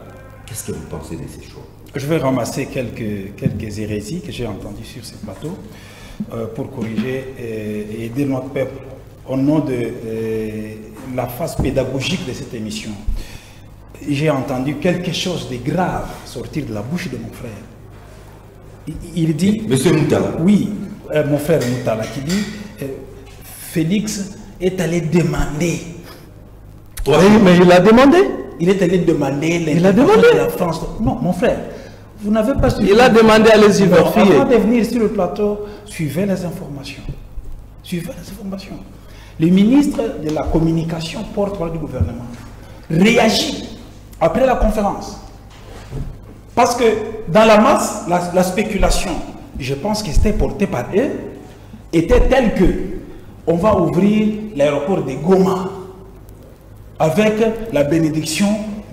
S2: Qu'est-ce que vous pensez de ces choix?
S3: Je vais ramasser quelques hérésies que j'ai entendues sur ce plateau pour corriger et aider notre peuple au nom de la phase pédagogique de cette émission. J'ai entendu quelque chose de grave sortir de la bouche de mon frère. Il dit...
S2: Monsieur Moutala.
S3: Oui, mon frère Moutala qui dit Félix est allé demander.
S6: Oui, mais il a demandé.
S3: Il est allé demander l'intervention de la France. Non, mon frère, vous n'avez pas suivi.
S6: Il a demandé à les identifier.
S3: Avant de venir sur le plateau, suivez les informations. Suivez les informations. Le ministre de la Communication, porte-parole du gouvernement, réagit après la conférence. Parce que dans la masse, la spéculation, je pense que c'était porté par eux, était telle que on va ouvrir l'aéroport de Goma avec la bénédiction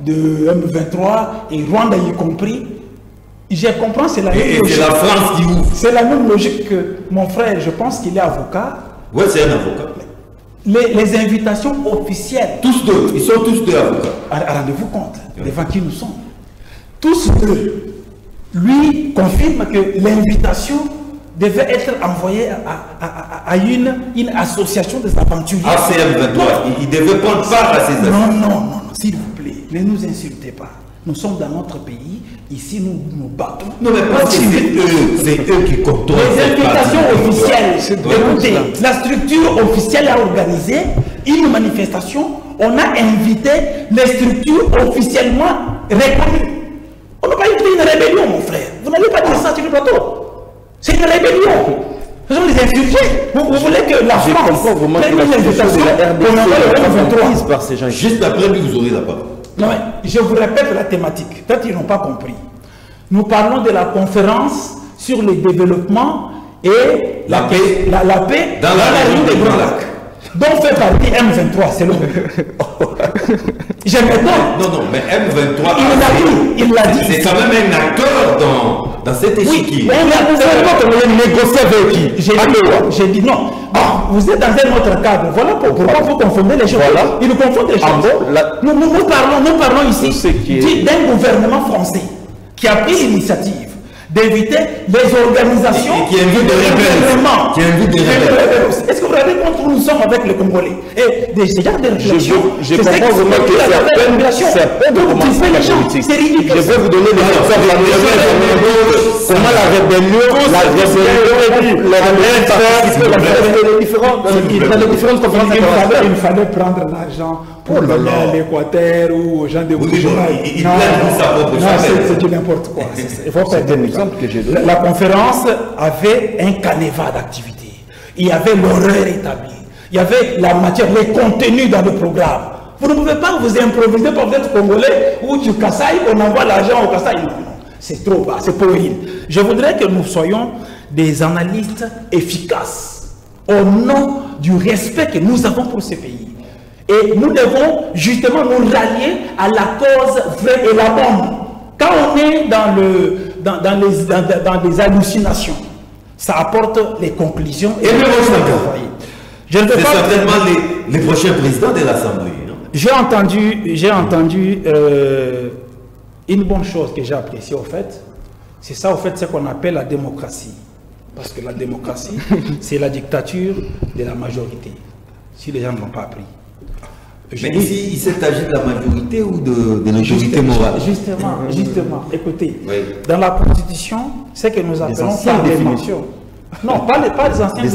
S3: de M23 et Rwanda y compris. Je comprends, c'est la même logique.
S2: C'est la France qui ouvre.
S3: C'est la même logique que mon frère, je pense qu'il est avocat.
S2: Oui, c'est un avocat.
S3: Les invitations officielles.
S2: Tous deux, ils sont tous deux avocats.
S3: Rendez-vous compte devant qui nous sommes. Tous deux, lui confirme que l'invitation devait être envoyée à une association des aventuriers.
S2: ACM23, il devait prendre part à ces
S3: associations. Non, s'il vous plaît, ne nous insultez pas. Nous sommes dans notre pays, ici nous nous battons.
S2: Non, mais pas c'est eux qui contrôlent.
S3: Les invitations officielles, écoutez, la structure officielle a organisé une manifestation, on a invité les structures officiellement reconnues. On n'a pas été une rébellion, mon frère. Vous n'allez pas dire ça sur le plateau. C'est une rébellion. Ce sont des insurgés. Vous voulez que la France prenne une invitation pour le M23
S5: par ces gens.
S2: Juste après lui, vous aurez la parole.
S3: Non, mais je vous répète la thématique. Peut-être qu'ils n'ont pas compris. Nous parlons de la conférence sur le développement et la paix dans la région des Grands Lacs. Donc fait partie M23, c'est le J'aimerais pas.
S2: Non, mais M23.
S3: Il l'a dit.
S2: C'est quand même un acteur dans cet échiquier.
S3: Oui, on négocier avec qui? J'ai dit non. Vous êtes dans un autre cadre. Voilà pourquoi vous confondez les choses. Voilà. Ils nous confondent les choses. Nous parlons ici d'un gouvernement français qui a pris l'initiative d'éviter les organisations
S2: qui invite des rebelles.
S3: Est-ce que vous regardez quand nous sommes avec les Congolais et des gens de réflexion?
S5: Je comprends vraiment que certaines politiques.
S3: C'est ridicule.
S5: Je vais vous donner des exemples. Comment la rébellion dans les différentes conférences.
S3: Il fallait prendre l'argent pour donner à l'Équateur ou aux gens de
S2: il c'est
S3: n'importe quoi. Il faut faire un exemple que j'ai donné. La conférence avait un canevas d'activités. Il y avait l'horaire établi. Il y avait la matière, les contenus dans le programme. Vous ne pouvez pas vous improviser pour être congolais ou du Kasaï, on envoie l'argent au Kasaï. Non, c'est trop bas, c'est puéril. Je voudrais que nous soyons des analystes efficaces au nom du respect que nous avons pour ce pays. Et nous devons justement nous rallier à la cause vraie et la bonne. Quand on est dans les hallucinations, ça apporte les conclusions.
S2: Et le c'est certainement les prochains présidents de l'Assemblée.
S3: J'ai entendu une bonne chose que j'ai appréciée au fait. C'est ça au fait ce qu'on appelle la démocratie. Parce que la démocratie, c'est la dictature de la majorité. Si les gens ne l'ont pas appris.
S2: Mais ici, il s'agit de la majorité ou de l'autorité morale?
S3: Justement, écoutez, oui. Dans la Constitution, c'est que nous appelons par définition. Non, pas les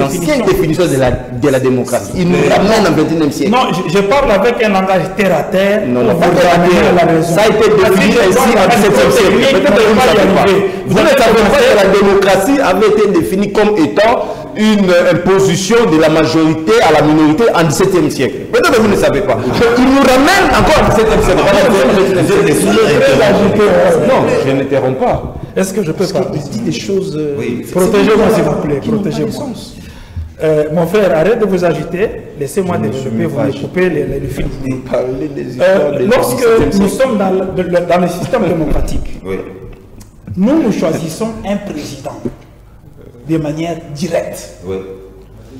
S3: anciennes
S5: définitions de la démocratie. Ils nous ramènent au XXIe siècle.
S3: Non, je parle avec un langage terre à terre.
S5: Non, ça a été défini ainsi en XVIIe siècle. Vous ne savez pas que la démocratie avait été définie comme étant une imposition de la majorité à la minorité en XVIIe siècle. Peut-être que vous ne savez pas. Ils nous ramènent encore au XVIIe siècle. Non, je n'interromps pas.
S3: Est-ce que je peux parler?
S5: Je dis des choses...
S3: Protégez-moi s'il vous plaît, protégez-moi. Mon frère, arrête de vous agiter. Laissez-moi développer, vous me coupez le fil d'idée. Lorsque nous sommes dans le système démocratique, nous choisissons un président de manière directe.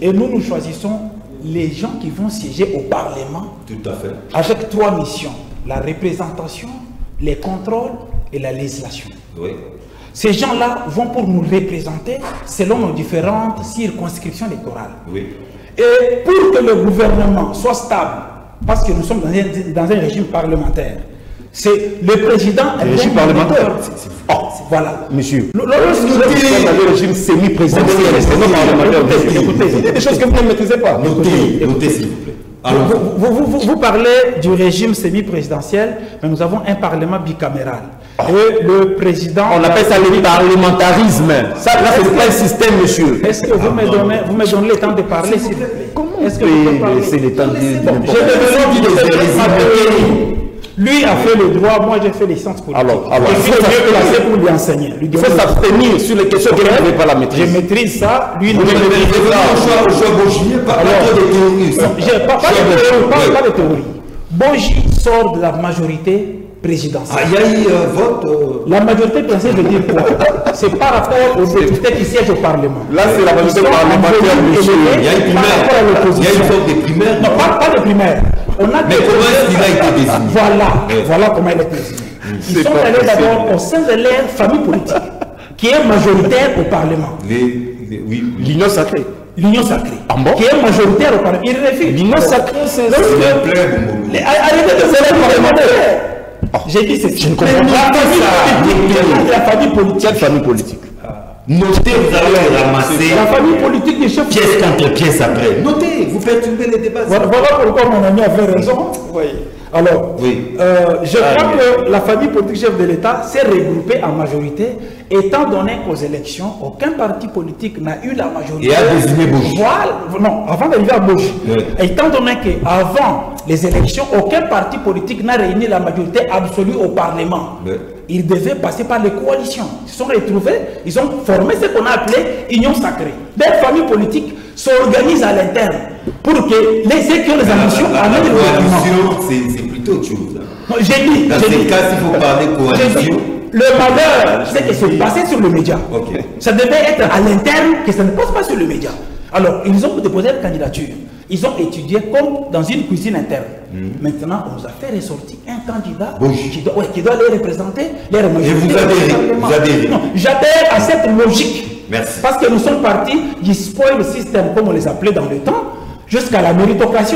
S3: Et nous choisissons les gens qui vont siéger au Parlement.
S2: Tout à fait.
S3: Avec 3 missions. La représentation, les contrôles et la législation. Ces gens-là vont pour nous représenter selon nos différentes circonscriptions électorales. Et pour que le gouvernement soit stable, parce que nous sommes dans un régime parlementaire, c'est le président...
S5: Un régime parlementaire.
S3: Voilà.
S5: Monsieur, lorsque nous sommes dans le régime semi-présidentiel, c'est non parlementaire. Écoutez, il y a des choses que vous ne maîtrisez pas.
S2: Notez s'il vous plaît.
S3: Vous parlez du régime semi-présidentiel, mais nous avons un parlement bicaméral. Et le président...
S5: On appelle ça le parlementarisme. Ça, là, c'est pas un système, monsieur.
S3: Est-ce que vous me donnez le temps de parler, s'il vous plaît?
S5: Comment est-ce que vous pouvez laisser le temps de...
S3: Lui a fait le droit, moi j'ai fait les sciences politiques.
S5: Alors,
S3: je suis mieux placé pour lui enseigner.
S5: Il faut s'abstenir sur les questions qu'il n'avait pas la maîtrise.
S3: Je maîtrise ça, lui
S2: ne maîtrise pas.
S3: Pas de théorie. Bogi sort de la majorité présidentielle.
S2: Il y a eu vote.
S3: La majorité présidentielle veut dire quoi? C'est par rapport aux députés qui siègent au Parlement.
S5: Là, c'est la majorité parlementaire.
S2: Il y a une primaire. Il y a une sorte de primaire.
S3: Non, pas de primaire.
S2: Mais comment est-ce qu'il a été désigné?
S3: Voilà comment il est désigné. Ils sont allés d'abord au sein de leur famille politique, qui est majoritaire au Parlement.
S5: L'Union sacrée.
S3: L'Union sacrée, qui est majoritaire au Parlement. Il refuse.
S5: L'Union sacrée, c'est...
S3: Arrêtez de faire le parlementaire. J'ai dit c'est...
S5: Je ne comprends pas
S3: la famille politique.
S5: Quelle famille politique?
S2: Notez, vous allez ramasser
S3: la famille politique des chefs
S2: pièce contre pièce après. Notez, vous perturbez les débats.
S3: Voilà pourquoi mon ami avait raison. Alors, je crois que la famille politique chef de l'État s'est regroupée en majorité étant donné qu'aux élections, aucun parti politique n'a eu la majorité.
S2: Et a désigné Boji.
S3: Voilà, non, avant d'arriver à Boji.
S2: Oui.
S3: Étant donné qu'avant les élections, aucun parti politique n'a réuni la majorité absolue au Parlement.
S2: Oui.
S3: Ils devaient passer par les coalitions. Ils se sont retrouvés, ils ont formé ce qu'on a appelé Union sacrée. Des familles politiques s'organisent à l'interne pour que ceux qui ont les ambitions amènent le gouvernement.
S2: Coalition, c'est plutôt autre chose.
S3: Non, j'ai dit.
S2: Dans ces cas, s'il faut parler coalition.
S3: Le malheur, c'est que c'est passé sur le média.
S2: Ok.
S3: Ça devait être à l'interne, que ça ne passe pas sur le média. Alors, ils ont déposé leur candidature. Ils ont étudié comme dans une cuisine interne. Maintenant, on nous a fait ressortir un candidat qui doit les représenter, les représenter.
S2: Et vous adhérez.
S3: Non, j'adhère à cette logique.
S2: Merci.
S3: Parce que nous sommes partis du spoil system, comme on les appelait dans le temps, jusqu'à la méritocratie.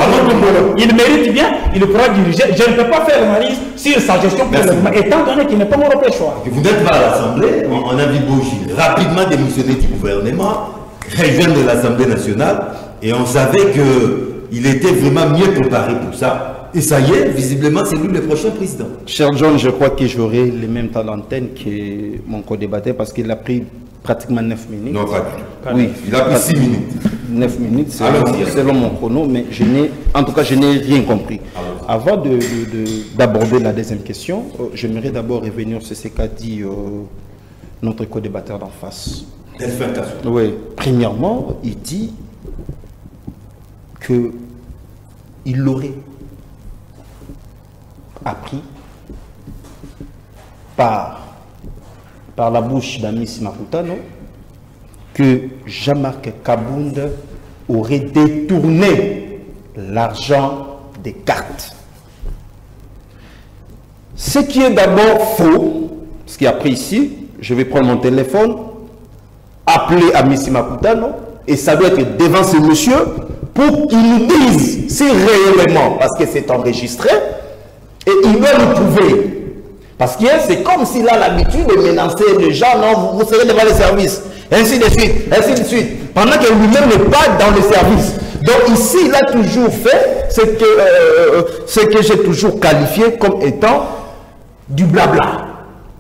S3: Il mérite bien, il pourra diriger. Je ne peux pas faire l'analyse sur sa gestion pour le moment, étant donné qu'il n'est pas mon propre choix.
S2: Vous n'êtes pas à l'Assemblée, on a vu Boji rapidement démissionner du gouvernement, rejoindre l'Assemblée nationale, et on savait qu'il était vraiment mieux préparé pour ça. Et ça y est, visiblement, c'est lui le prochain président.
S5: Cher John, je crois que j'aurai les mêmes temps d'antenne que mon co-débatteur parce qu'il a pris pratiquement 9 minutes.
S2: Non, pas du tout.
S5: Oui,
S2: Il a pris 6 minutes.
S5: 9 minutes,
S2: Allons-y.
S5: selon mon chrono, mais en tout cas, je n'ai rien compris. Avant d'aborder la deuxième question, j'aimerais d'abord revenir sur ce qu'a dit notre co-débatteur d'en face.
S2: Delphin Tassou.
S5: Oui, premièrement, il dit qu'il aurait appris par la bouche d'Amici Makutano que Jean-Marc Kabound aurait détourné l'argent des cartes. Ce qui est d'abord faux, ce qui est appris ici, je vais prendre mon téléphone, appeler Amici Makutano, et ça doit être devant ce monsieur pour qu'il nous dise si réellement, parce que c'est enregistré, et il doit nous prouver. Parce que c'est comme s'il a l'habitude de menacer les gens, non, vous serez devant les services, ainsi de suite, ainsi de suite, pendant que lui-même n'est pas dans les services. Donc ici, il a toujours fait ce que j'ai toujours qualifié comme étant du blabla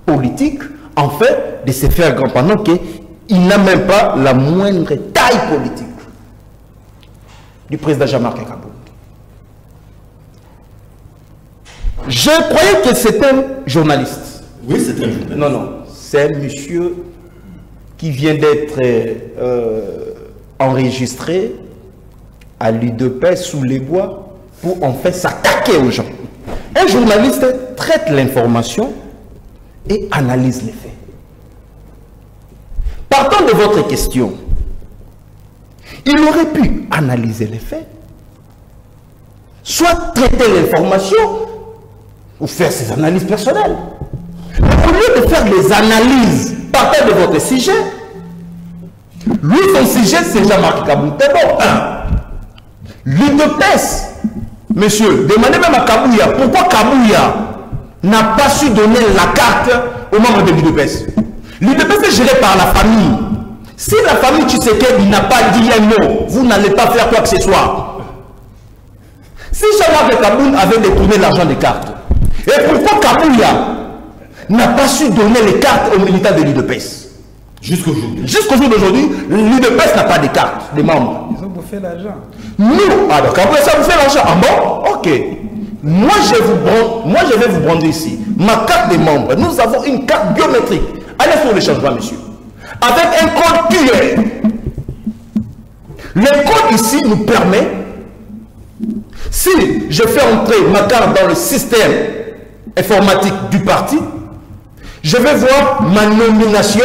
S5: politique, en fait, de se faire grand pendant qu'il n'a même pas la moindre taille politique du président Jean-Marc Kabound. Je croyais que c'était un journaliste.
S2: Oui, c'est un journaliste.
S5: Non, non, c'est un monsieur qui vient d'être enregistré à l'UDP sous les bois pour en fait s'attaquer aux gens. Un journaliste traite l'information et analyse les faits. Partant de votre question, il aurait pu analyser les faits, soit traiter l'information ou faire ses analyses personnelles. Mais au lieu de faire des analyses partant de votre sujet, lui, son sujet, c'est Jean-Marc Kabound. D'abord, l'UDPS, monsieur, demandez même à Kabouya, pourquoi Kabouya n'a pas su donner la carte aux membres de l'UDPS. L'UDPS est géré par la famille. Si la famille Tshisekedi n'a pas dit un mot, vous n'allez pas faire quoi que ce soit. Si Jean-Marc Kabound avait détourné l'argent des cartes, et pourquoi Kabouya n'a pas su donner les cartes aux militants de l'UDPS?
S2: Jusqu'au jour.
S5: Jusqu'au jour d'aujourd'hui, l'UDPS n'a pas de cartes des membres.
S3: Ils ont bouffé l'argent.
S5: Nous, alors Kabouya, ça vous fait l'argent. Ah bon? Ok. Moi, je vais vous prendre ici ma carte des membres. Nous avons une carte biométrique. Allez sur le changement, monsieur. Avec un code QR. Le code ici nous permet, si je fais entrer ma carte dans le système informatique du parti, je vais voir ma nomination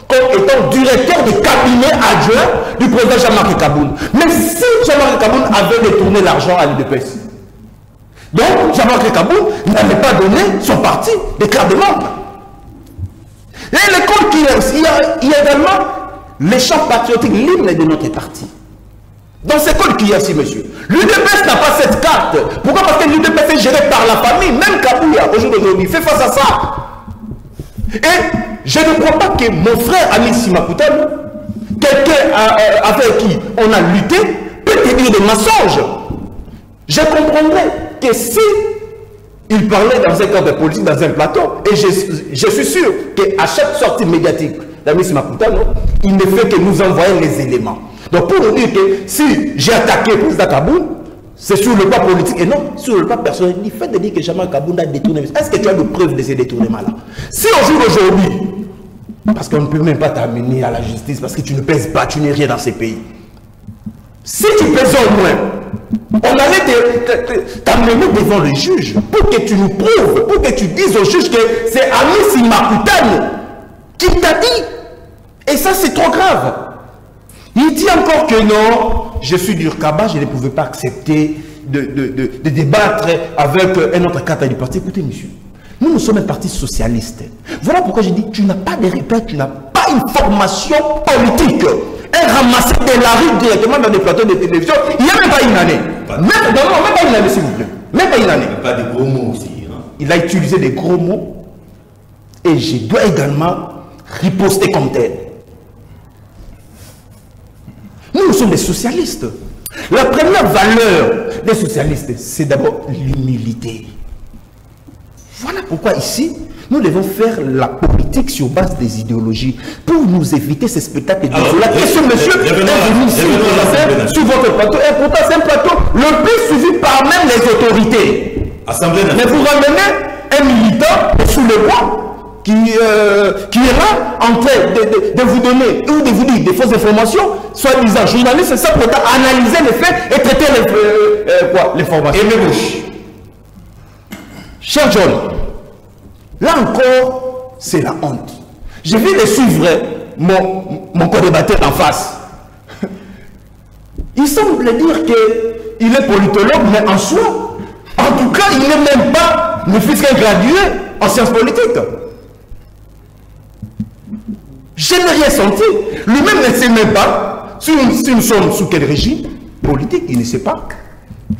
S5: comme étant directeur de cabinet adjoint du président Jean-Marc Kabound. Mais si Jean-Marc Kabound avait détourné l'argent à l'UDPS, donc Jean-Marc Kabound n'avait pas donné son parti des cartes de membres. Et l'école qui est aussi, il y a également les chants patriotiques, l'hymne de notre parti. Dans ces codes qu'il y a ici, monsieur. L'UDPS n'a pas cette carte. Pourquoi? Parce que l'UDPS est géré par la famille. Même Kabouya, aujourd'hui, fait face à ça. Et je ne crois pas que mon frère Amici Makutano, quelqu'un avec qui on a lutté, peut te dire des mensonges. Je comprendrais que si
S7: Il parlait dans un cadre politique, dans un plateau. Et je suis sûr qu'à chaque sortie médiatique d'Amis Makutano, il ne fait que nous envoyer les éléments. Donc pour nous dire que si j'ai attaqué le président Kaboun, c'est sur le plan politique et non sur le plan personnel. Il fait de dire que Jean-Marc Kaboun a détourné. Est-ce que tu as de preuves de ces détournements-là? Si au jour d'aujourd'hui, parce qu'on ne peut même pas t'amener à la justice, parce que tu ne pèses pas, tu n'es rien dans ces pays. Si tu pèses au moins, on allait t'amener devant le juge pour que tu nous prouves, pour que tu dises au juge que c'est Amis Makutano qui t'a dit. Et ça, c'est trop grave. Il dit encore que non, je suis du Kaba, je ne pouvais pas accepter de débattre avec un autre cadre du parti. Écoutez, monsieur, nous sommes un parti socialiste. Voilà pourquoi je dis, tu n'as pas de repères, tu n'as pas une formation politique. Un ramassé de la rue directement dans des plateaux de télévision, il n'y a même pas une année. Même pas une année, s'il vous plaît. Même pas une année.
S2: Pas de gros mots aussi. Hein?
S7: Il a utilisé des gros mots et je dois également riposter comme tel. Nous sommes des socialistes. La première valeur des socialistes, c'est d'abord l'humilité. Voilà pourquoi ici, nous devons faire la politique sur base des idéologies pour nous éviter ces spectacles. La question, monsieur, est venue ici sur votre plateau. Et pourtant, c'est un plateau le plus suivi par même les autorités. Mais vous ramenez un militant sous le bois qui est là en train de vous donner ou de vous dire des fausses informations, soi-disant journaliste, c'est ça pour analyser les faits et traiter les formations. Et mes bouches. Cher John, là encore, c'est la honte. Je viens de suivre mon co-débatteur en face. Il semble dire qu'il est politologue, mais en soi, en tout cas, il n'est même pas, ne fût-ce qu'un gradué en sciences politiques. Je n'ai rien senti. Lui-même ne sait même pas si nous sommes sous quel régime politique, il ne sait pas.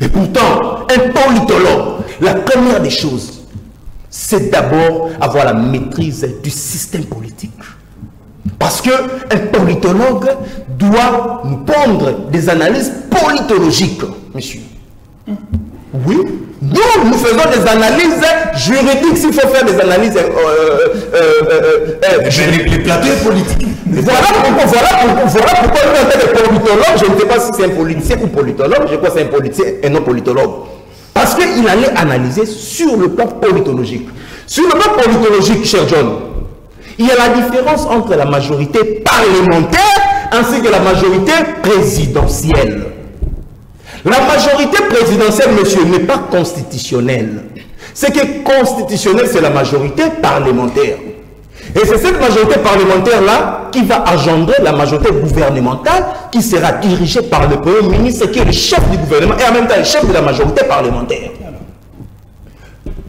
S7: Et pourtant, un politologue, la première des choses, c'est d'abord avoir la maîtrise du système politique. Parce qu'un politologue doit nous pondre des analyses politologiques, monsieur. Oui, nous faisons des analyses juridiques s'il faut faire des analyses
S2: les plateaux politiques.
S7: Voilà pourquoi nous, en tant que politologue, je ne sais pas si c'est un politicien ou politologue, je crois que c'est un politicien et non politologue. Parce qu'il allait analyser sur le plan politologique. Sur le plan politologique, cher John, il y a la différence entre la majorité parlementaire ainsi que la majorité présidentielle. La majorité présidentielle, monsieur, n'est pas constitutionnelle. Ce qui est constitutionnel, c'est la majorité parlementaire. Et c'est cette majorité parlementaire-là qui va engendrer la majorité gouvernementale qui sera dirigée par le Premier ministre, qui est le chef du gouvernement et en même temps le chef de la majorité parlementaire.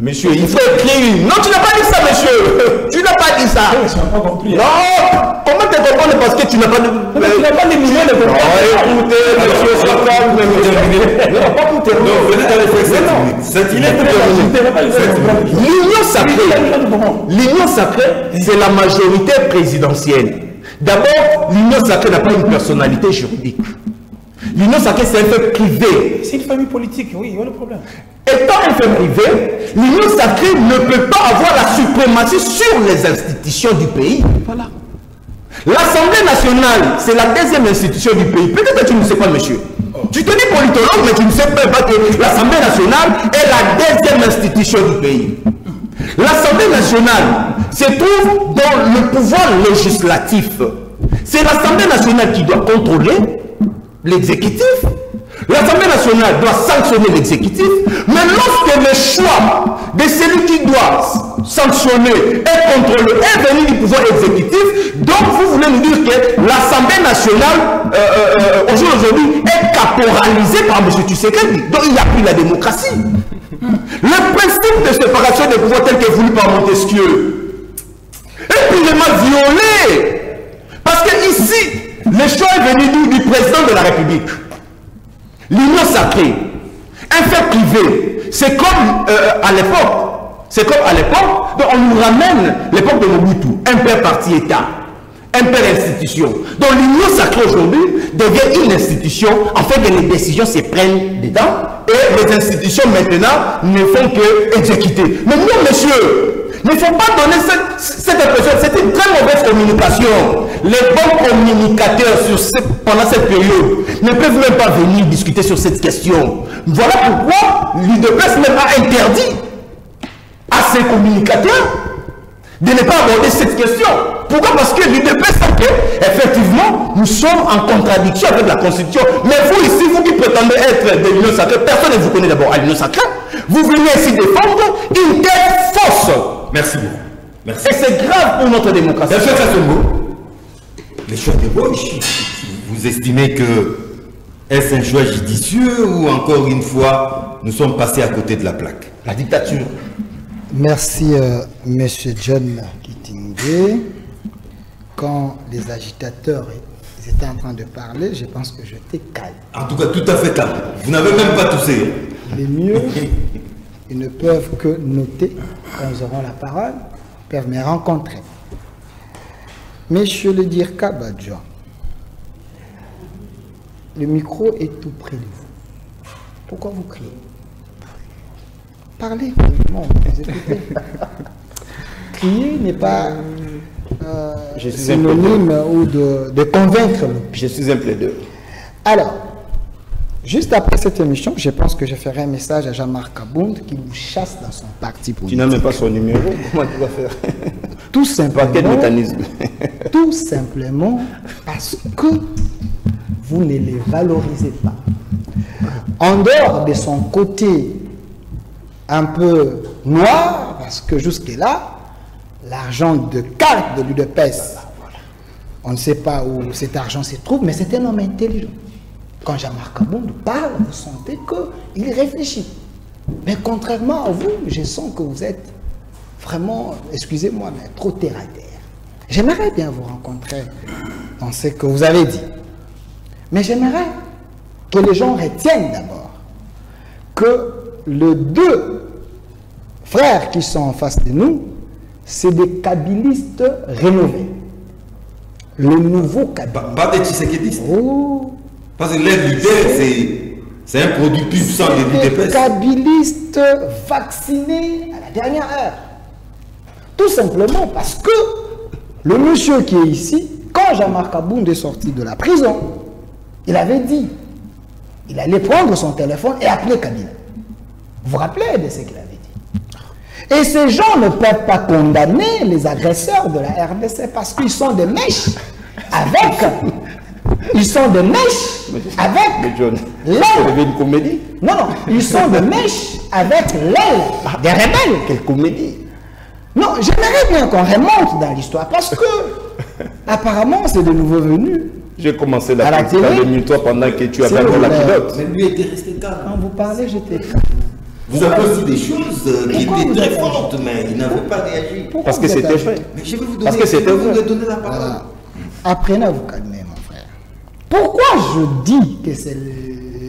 S7: Monsieur, il faut écrire. Non, tu n'as pas dit ça, monsieur. Tu n'as pas dit ça.
S3: Je n'ai pas compris.
S7: Non. Comment te comprendre parce que tu n'as pas de... Tu n'as pas de millions de comprendre. Écoutez, monsieur, c'est pas vous ne pas vous terminer.
S2: Non, venez dans les 7 minutes.
S7: L'union sacrée, c'est la majorité présidentielle. D'abord, l'union sacrée n'a pas une personnalité juridique. L'union sacrée, c'est un fait privé.
S3: C'est une famille politique, oui, il y a le problème.
S7: Étant un fait privé, l'union sacrée ne peut pas avoir la suprématie sur les institutions du pays. Voilà. L'Assemblée nationale, c'est la deuxième institution du pays. Peut-être que tu ne sais pas, monsieur. Tu te dis politologue, mais tu ne sais pas que l'Assemblée nationale est la deuxième institution du pays. L'Assemblée nationale se trouve dans le pouvoir législatif. C'est l'Assemblée nationale qui doit contrôler l'exécutif. L'Assemblée nationale doit sanctionner l'exécutif, mais lorsque le choix de celui qui doit sanctionner et contrôler est venu du pouvoir exécutif, donc vous voulez nous dire que l'Assemblée nationale aujourd'hui est caporalisée par M. Tshisekedi. Donc il n'y a plus la démocratie. Le principe de séparation des pouvoirs tel que voulu par Montesquieu est purement violé. Parce que ici, le choix est venu du président de la République. L'union sacrée, un fait privé, c'est comme à l'époque. C'est comme à l'époque, on nous ramène l'époque de Mobutu, un père parti-État, un père institution. Donc l'union sacrée aujourd'hui devient une institution, en fait que les décisions se prennent dedans et les institutions maintenant ne font que exécuter. Mais non, monsieur, il ne faut pas donner cette impression. C'est une très mauvaise communication. Les bons communicateurs pendant cette période ne peuvent même pas venir discuter sur cette question. Voilà pourquoi l'UDPS même a interdit à ses communicateurs de ne pas aborder cette question. Pourquoi? Parce que l'UDPS sait qu'effectivement, nous sommes en contradiction avec la Constitution. Mais vous ici, vous qui prétendez être de l'Union sacrée, personne ne vous connaît d'abord à l'Union sacrée. Vous venez ici défendre une telle fausse.
S2: Merci beaucoup. Merci.
S7: Et c'est grave pour notre démocratie.
S2: Monsieur Kassongo, les choix de gauche, vous estimez que est-ce un choix judicieux ou encore une fois, nous sommes passés à côté de la plaque?
S7: La dictature.
S4: Merci, Monsieur John Kitinde. Quand les agitateurs étaient en train de parler, je pense que j'étais calme.
S2: En tout cas, tout à fait calme. Vous n'avez même pas toussé.
S4: Les mieux, ils ne peuvent que noter quand ils auront la parole, ils peuvent me rencontrer. Monsieur le Dirka Badjoua, le micro est tout près de vous. Pourquoi vous criez? Parlez, non, vous écoutez. Crier n'est pas synonyme ou de convaincre.
S7: Je suis un plaideur.
S4: Alors, juste après cette émission, je pense que je ferai un message à Jean-Marc Kabound qui nous chasse dans son parti politique.
S7: Tu n'as même pas son numéro. Comment tu vas faire?
S4: Tout simplement.
S7: Par quel mécanisme?
S4: Tout simplement parce que vous ne les valorisez pas. En dehors de son côté un peu noir, parce que jusque-là, l'argent de carte de l'UDPS, on ne sait pas où cet argent se trouve, mais c'est un homme intelligent. Quand Jean-Marc Kabound parle, vous sentez qu'il réfléchit. Mais contrairement à vous, je sens que vous êtes vraiment, excusez-moi, mais trop terre à terre. J'aimerais bien vous rencontrer dans ce que vous avez dit. Mais j'aimerais que les gens retiennent d'abord que les deux frères qui sont en face de nous, c'est des kabylistes rénovés. Le nouveau kabylisme.
S2: Pas des Tshisekidistes.
S4: Oh.
S2: Parce que l'aide leader, c'est un produit puissant de l'UDPS.
S4: Des kabylistes vaccinés à la dernière heure. Tout simplement parce que le monsieur qui est ici, quand Jean-Marc Kabound est sorti de la prison, il avait dit, il allait prendre son téléphone et appeler Kabila. Vous vous rappelez de ce qu'il avait dit? Et ces gens ne peuvent pas condamner les agresseurs de la RDC parce qu'ils sont des mèches avec... Ils sont des mèches avec l'aile.
S7: Une comédie?
S4: Non, non, ils sont des mèches avec l'aile des rebelles.
S7: Quelle comédie?
S4: Non, j'aimerais bien qu'on remonte dans l'histoire parce que apparemment c'est de nouveaux venus.
S7: J'ai commencé
S4: À la
S7: politique
S4: télé,
S7: en 2003 pendant que tu avais
S4: c'est
S7: encore la
S4: vrai.
S7: pilote.
S2: Mais lui était resté calme.
S4: Quand vous parlez, j'étais calme.
S2: Vous avez aussi des choses qui
S4: Pourquoi
S2: étaient
S4: vous
S2: très
S4: êtes
S2: fortes, mais il n'avait pas réagi.
S4: Pourquoi
S7: Parce que
S4: vous êtes
S7: c'était
S4: agité?
S7: vrai.
S2: Mais je vais vous donner,
S7: Parce que c'était
S2: vous
S7: vrai.
S2: donner la parole.
S4: Voilà. Apprenez à vous calmer, mon frère. Pourquoi je dis que c'est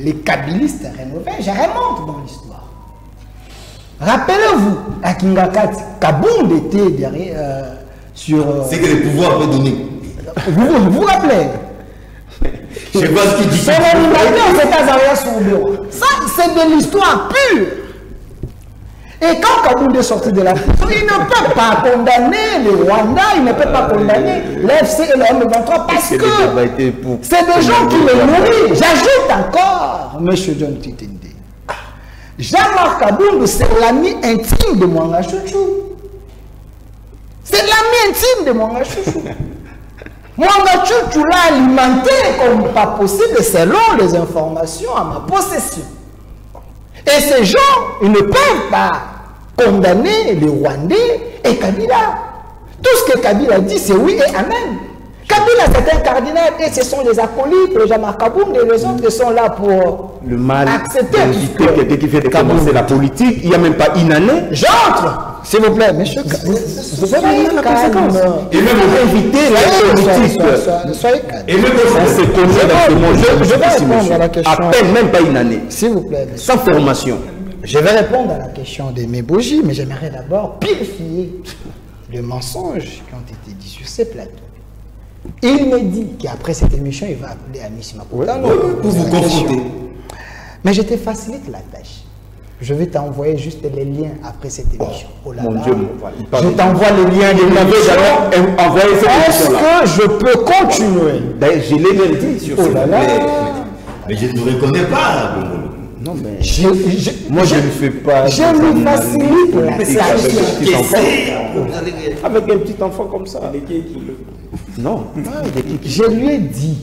S4: les kabylistes rénovés? Je remonte dans l'histoire. Rappelez-vous, à Kingakati, Kabound était derrière, sur...
S2: C'est que le pouvoir peut donner.
S4: Vous vous rappelez?
S2: Je sais pas ce qu'il dit.
S4: Son animateur, c'est Azaria Soumbéo. Ça, c'est de l'histoire pure. Et quand Kabound est sorti de la prison, il ne peut pas condamner le Rwanda, il ne peut pas condamner l'FC et le M23 parce que c'est des gens qui les nourrissent. J'ajoute encore, M. John Kitinde. Jean-Marc Kabound, c'est l'ami intime de Mwanga Chouchou. C'est l'ami intime de Mwanga Chouchou. Mwanga Chouchou l'a alimenté comme pas possible selon les informations à ma possession. Et ces gens, ils ne peuvent pas condamner les Rwandais et Kabila. Tout ce que Kabila dit, c'est oui et amen. Kabila, c'est un cardinal et ce sont les acolytes, le Jean-Marc Kabound et les autres qui sont là pour
S7: Le mal
S4: accepter
S7: d'inviter quelqu'un qui fait de commencer la politique, il n'y a même pas une année.
S4: J'entre, s'il vous plaît, monsieur. Vous avez la conséquence.
S7: Et même inviter la politique.
S4: Soyez calme.
S7: Et même on se connaît dans ce monde.
S4: Je vais répondre à la question.
S7: À peine, même pas une année.
S4: S'il vous plaît, monsieur.
S7: Sans formation.
S4: Je vais répondre à la question de Meboji, mais j'aimerais d'abord purifier les mensonges qui ont été dits sur ces plateaux. Il me dit qu'après cette émission, il va appeler Amis Makouta.
S2: Pour vous confronter.
S4: Mais je te facilite la tâche. Je vais t'envoyer juste les liens après cette émission. Oh là
S7: Mon
S4: là.
S7: Dieu,
S4: Je t'envoie les liens de l'émission.
S7: envoyé cette
S4: Est-ce
S7: émission-là.
S4: que je peux continuer?
S7: D'ailleurs, je l'ai même dit sur
S4: Oh
S7: ce
S4: là là.
S2: Mais je ne te reconnais pas, Bongolo.
S7: Non, mais
S4: Moi,
S7: je ne fais pas.
S4: Je lui facilite la tâche.
S7: Avec un petit enfant comme ça. Non.
S4: Je lui ai dit,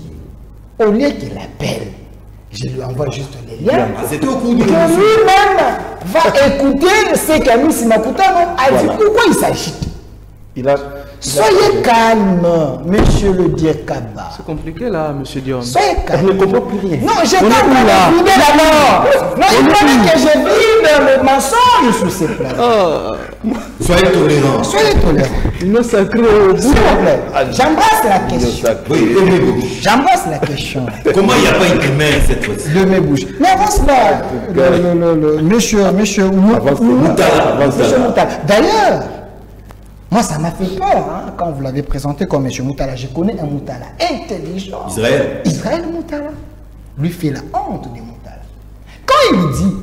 S4: au lieu qu'il appelle, je lui envoie juste les liens.
S2: Ah, c'était au cours de
S4: Que
S2: l'émission.
S4: lui-même va écouter ce qu'Ami Simakutano a dit. Pourquoi il s'agite?
S7: Il a.
S4: Soyez calme, monsieur le Diakaba.
S6: C'est compliqué là, monsieur Dion.
S4: Soyez
S7: Je
S4: calme.
S7: ne comprends plus rien.
S4: Non, j'ai pas d'abord. Non, il paraît que je vis dans le mensonge sur ces plans.
S2: Soyez tolérants.
S4: Soyez tolérants.
S6: L'union sacrée au bout.
S4: S'il vous plaît, j'embrasse la question.
S2: Oui, aimez bouche.
S4: J'embrasse la question
S2: Comment il n'y a pas une primaire cette fois-ci?
S4: de mes bouches. Mais avant cela, monsieur Moutala. D'ailleurs, moi ça m'a fait peur hein, quand vous l'avez présenté comme monsieur Moutala. Je connais un Moutala intelligent. Israël Moutala. Lui fait la honte des Moutala. Quand il dit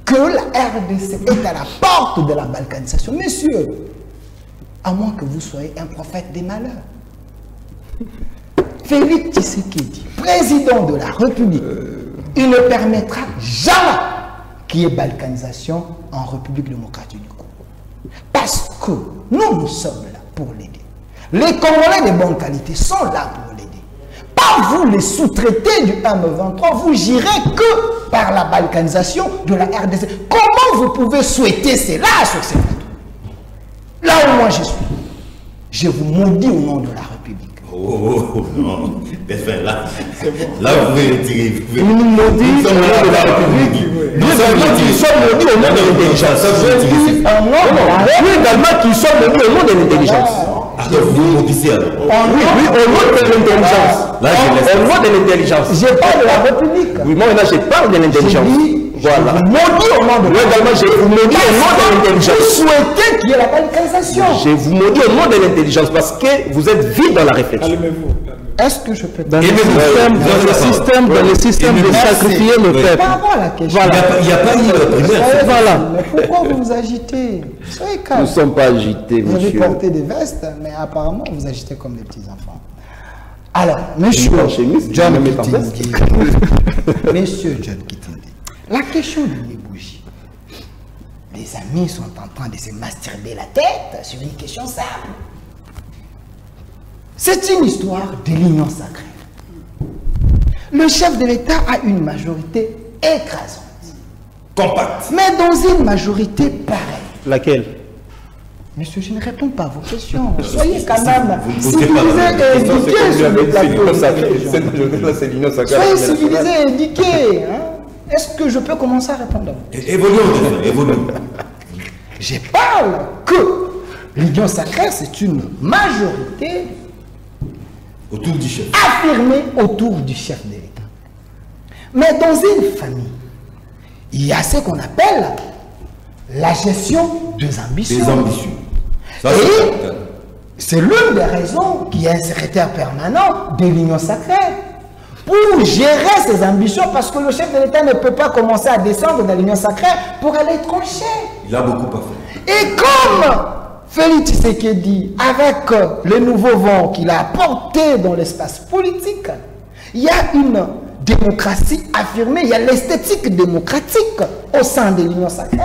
S4: que la RDC est à la porte de la balkanisation, messieurs, à moins que vous soyez un prophète des malheurs. Félix Tshisekedi, président de la République, il ne permettra jamais qu'il y ait balkanisation en République démocratique du Congo. Parce que nous sommes là pour l'aider. Les Congolais de bonne qualité sont là pour l'aider. Pas vous les sous-traités du M23, vous girez que par la balkanisation de la RDC. Comment vous pouvez souhaiter cela sur ces plateaux? Là où moi je suis, je vous maudis au nom de la République.
S2: Oh, non. Là, là, vous pouvez retirer.
S7: Il nous maudit au nom de la République. Nous sommes maudits au nom de l'intelligence. Nous également qui sommes maudits au nom de l'intelligence.
S2: Alors, vous maudissez alors.
S7: Oui, au nom de l'intelligence.
S2: Là, je laisse.
S7: Au nom de l'intelligence.
S4: Je parle de la République.
S7: Oui, moi maintenant je parle de l'intelligence. Voilà.
S4: Maudit au nom de
S7: Moi également je vous maudis au nom de
S4: Vous
S7: l'intelligence.
S4: souhaitez qu'il y ait la balkanisation.
S7: Je vous maudis au nom de l'intelligence parce que vous êtes vide dans la réflexion.
S4: Est-ce que je peux
S6: Dans le
S2: Aimez-vous.
S6: système de sacrifier le peuple.
S4: Par rapport à la question.
S2: Il n'y a pas eu de primaire.
S6: Voilà.
S4: Mais pourquoi vous vous agitez? Soyez
S7: Nous
S4: calme.
S7: ne sommes pas agités,
S4: Vous avez
S7: monsieur.
S4: porté des vestes, mais apparemment vous agitez comme des petits enfants. Alors, monsieur
S7: Une chemise,
S4: John
S7: même pas
S4: Kitindi, monsieur John Kitindi, la question de l'ébougie. Les amis sont en train de se masturber la tête sur une question simple. C'est une histoire de l'union sacrée. Le chef de l'État a une majorité écrasante.
S2: Compact.
S4: Mais dans une majorité pareille,
S7: Laquelle?
S4: monsieur, je ne réponds pas à vos questions. Soyez quand même
S2: Vous ne posez pas
S4: civilisés et éduqués sur le plateau.
S7: Cette majorité-là, c'est l'union sacrée.
S4: Soyez civilisés et éduqués. Hein? Est-ce que je peux commencer à répondre à vous?
S2: Évoluons, évoluons.
S4: Je parle que l'union sacrée, c'est une majorité
S2: Autour du chef.
S4: affirmée autour du chef de l'État. Mais dans une famille, il y a ce qu'on appelle la gestion des ambitions.
S2: Des ambitions. Ça,
S4: Et
S2: c'est
S4: c'est l'une des raisons qu'il y a un secrétaire permanent de l'Union sacrée pour gérer ses ambitions, parce que le chef de l'État ne peut pas commencer à descendre dans l'Union sacrée pour aller trancher.
S2: il a beaucoup à faire.
S4: Et comme Félix Tshisekedi, avec le nouveau vent qu'il a apporté dans l'espace politique, il y a une démocratie affirmée, il y a l'esthétique démocratique au sein de l'Union sacrée.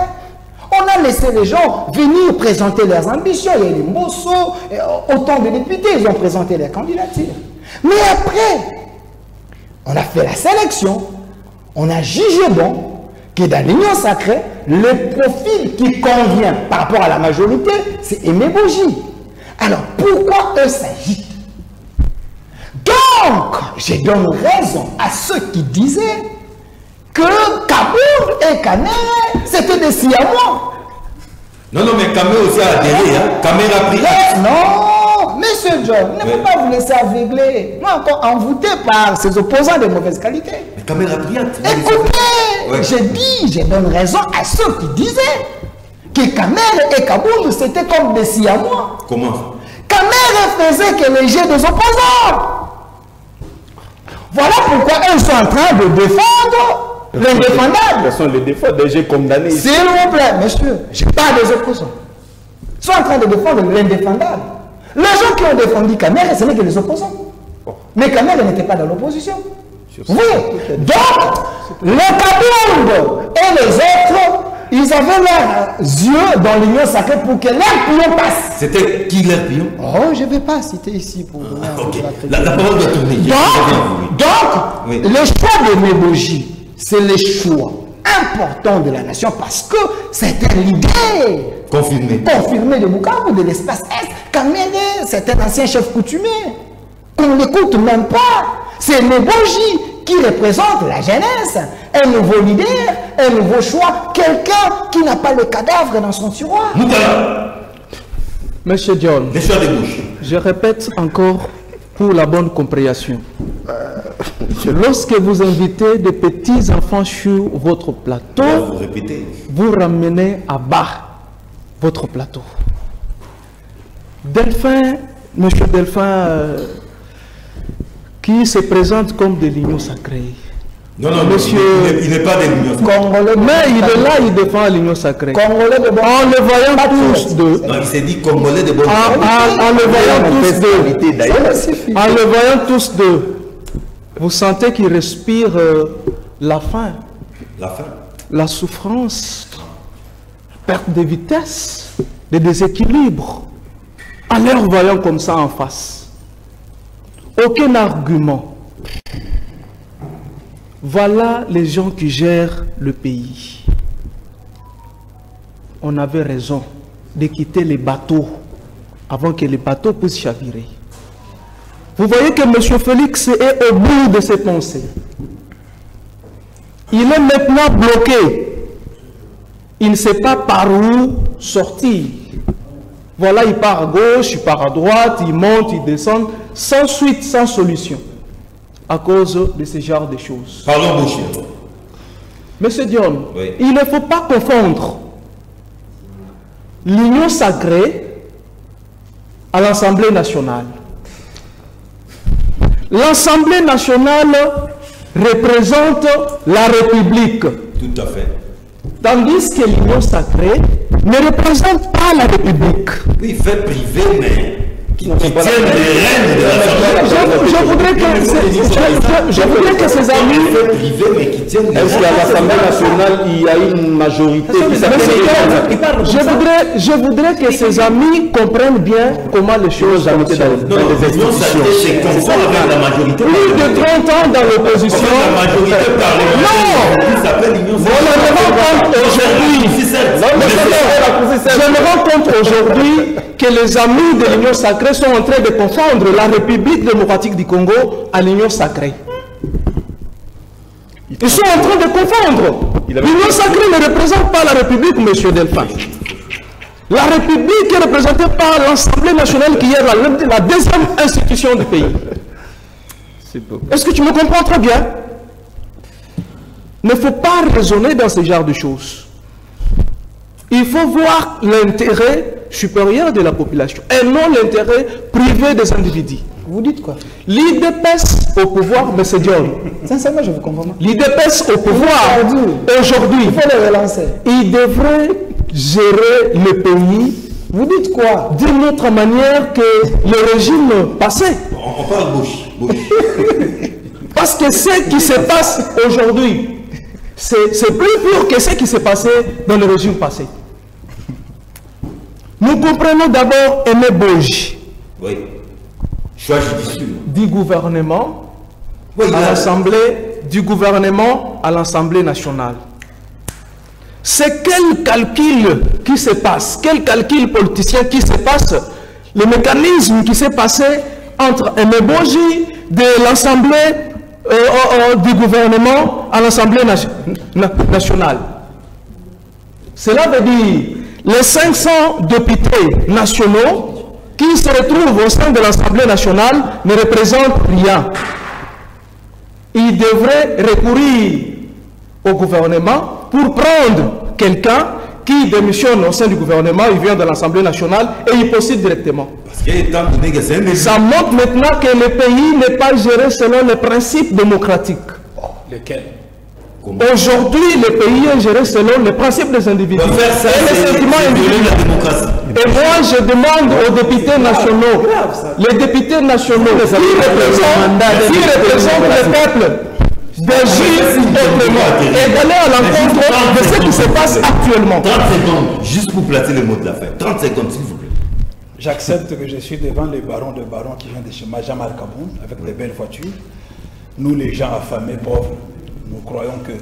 S4: On a laissé les gens venir présenter leurs ambitions. Il y a les Mosso, autant de députés, ils ont présenté leurs candidatures. Mais après, on a fait la sélection, on a jugé bon que dans l'Union sacrée, le profil qui convient par rapport à la majorité, c'est Aimé Boji. Alors, pourquoi eux s'agitent? Donc, je donne raison à ceux qui disaient que Kaboul et Kanere, c'était des Siamois.
S2: Non, non, mais Kamé aussi a adhéré. Hein. Kamé a pris.
S4: Non, monsieur John, ne faut pas vous laisser aveugler. Non, encore envoûté par ses opposants de mauvaise qualité.
S2: Mais Kamé a pris.
S4: Écoutez,
S2: Ouais.
S4: je donne raison à ceux qui disaient que Kamere et Kaboul, c'était comme des Siamois.
S2: Comment?
S4: Kamere faisait que les jets des opposants. Voilà pourquoi ils sont en train de défendre
S1: l'indéfendable.
S7: Ce sont les défauts des gens condamnés.
S1: S'il vous plaît, monsieur, je parle des opposants. Ils sont en train de défendre l'indéfendable. Les gens qui ont défendu Kamere, ce n'est que les opposants. Mais Kamere n'était pas dans l'opposition. Oui. Donc, le Kabonde et les autres, ils avaient leurs yeux dans l'union sacrée pour que leur pion passe.
S2: C'était qui leur pion?
S1: Oh, je ne vais pas citer ici pour donner
S2: Ok, la parole doit tourner.
S1: Donc,
S2: Oui.
S1: le choix de Meboji, c'est le choix important de la nation parce que c'est un leader confirmé de Bukavu, de l'espace Est. Kamere, c'est un ancien chef coutumier. On ne l'écoute même pas. C'est Meboji qui représente la jeunesse, un nouveau leader, un nouveau choix, quelqu'un qui n'a pas le cadavre dans son tiroir.
S6: Monsieur John,
S2: Les choix de bouche.
S6: je répète encore pour la bonne compréhension. Lorsque vous invitez des petits enfants sur votre plateau,
S2: Vous répétez.
S6: vous ramenez à bas votre plateau. Delphin, monsieur Delphin, qui se présente comme de l'union sacrée.
S2: Non, non,
S6: Monsieur-
S2: il n'est pas de l'union sacrée.
S1: Congolais,
S6: Mais il est là, il défend l'union sacrée.
S1: Congolais de bon.
S6: En le voyant
S1: Pas
S6: tous deux,
S2: Non, il s'est dit Congolais de bonne
S6: en le voyant tous deux,
S7: d'ailleurs.
S6: en le voyant tous deux, vous sentez qu'il respire la faim,
S2: La fin.
S6: la souffrance, perte de vitesse, des déséquilibres. En leur voyant comme ça en face, aucun argument. Voilà les gens qui gèrent le pays. On avait raison de quitter les bateaux avant que les bateaux puissent chavirer. Vous voyez que M. Félix est au bout de ses pensées. Il est maintenant bloqué. Il ne sait pas par où sortir. Voilà, il part à gauche, il part à droite, il monte, il descend, sans suite, sans solution, à cause de ce genre de choses.
S2: Parlons bouche.
S6: Monsieur Dion,
S2: Oui.
S6: il ne faut pas confondre l'union sacrée à l'Assemblée nationale. L'Assemblée nationale représente la République,
S2: Tout à fait.
S6: tandis que l'union sacrée ne représente pas la République.
S2: Oui, fait privé, mais qui tient les rênes de l'Assemblée.
S6: Je voudrais que ces amis...
S2: Fait privé, mais qui tient les
S7: Est-ce qu'à l'Assemblée nationale, il y a une majorité qui
S6: Je voudrais que ces amis comprennent bien comment les choses ont été dans
S2: Non,
S6: les
S2: l'union sacrée, c'est conforme avec la majorité.
S6: Plus de 30 ans dans l'opposition.
S2: La majorité parlementaire. Qui s'appelle l'union
S6: Je me rends compte aujourd'hui. Je me rends compte aujourd'hui que les amis de l'Union sacrée sont en train de confondre la République démocratique du Congo à l'Union sacrée. Ils sont en train de confondre. L'Union sacrée ne représente pas la République, monsieur Delphin. La République est représentée par l'Assemblée nationale qui est la deuxième institution du pays. Est-ce que tu me comprends très bien? Il ne faut pas raisonner dans ce genre de choses. Il faut voir l'intérêt supérieur de la population et non l'intérêt privé des individus.
S1: Vous dites quoi?
S6: L'IDPS au pouvoir, M. Dion,
S1: Sincèrement, je vous comprends pas.
S6: l'IDPS au pouvoir aujourd'hui,
S1: Il faut les relancer.
S6: il devrait gérer le pays
S1: Vous dites quoi?
S6: d'une autre manière que le régime passé.
S2: On parle bouche.
S6: Parce que ce qui se passe aujourd'hui, c'est plus pur que ce qui s'est passé dans le régime passé. Nous comprenons d'abord Aimé Boji
S2: Oui. Choix judicieux.
S6: du gouvernement
S2: Oui,
S6: à l'Assemblée, du gouvernement à l'Assemblée nationale. C'est quel calcul qui se passe, quel calcul politicien qui se passe, le mécanisme qui s'est passé entre Aimé Boji de l'Assemblée du gouvernement à l'Assemblée nationale. Cela veut dire les 500 députés nationaux qui se retrouvent au sein de l'Assemblée nationale ne représentent rien. Ils devraient recourir au gouvernement pour prendre quelqu'un qui démissionne au sein du gouvernement, il vient de l'Assemblée nationale et il postule directement.
S2: Parce qu'il est temps de donner que c'est un élu.
S6: Ça montre maintenant que le pays n'est pas géré selon les principes démocratiques.
S3: Lesquels?
S6: Aujourd'hui, le pays est géré selon les principes des individus.
S2: Faire ça,
S6: et les sentiments
S2: c'est violer
S6: individuels.
S2: la démocratie.
S6: Et moi, je demande aux députés nationaux, les députés nationaux qui représentent le peuple, d'agir autrement et d'aller à l'encontre de ce qui se passe actuellement.
S2: 30 secondes, juste pour placer le mot de la fin. 30 secondes, s'il vous plaît.
S3: J'accepte que je suis devant les barons de barons qui viennent de chez Majamal Kaboun avec des belles voitures. Nous, les gens affamés, pauvres, nous croyons que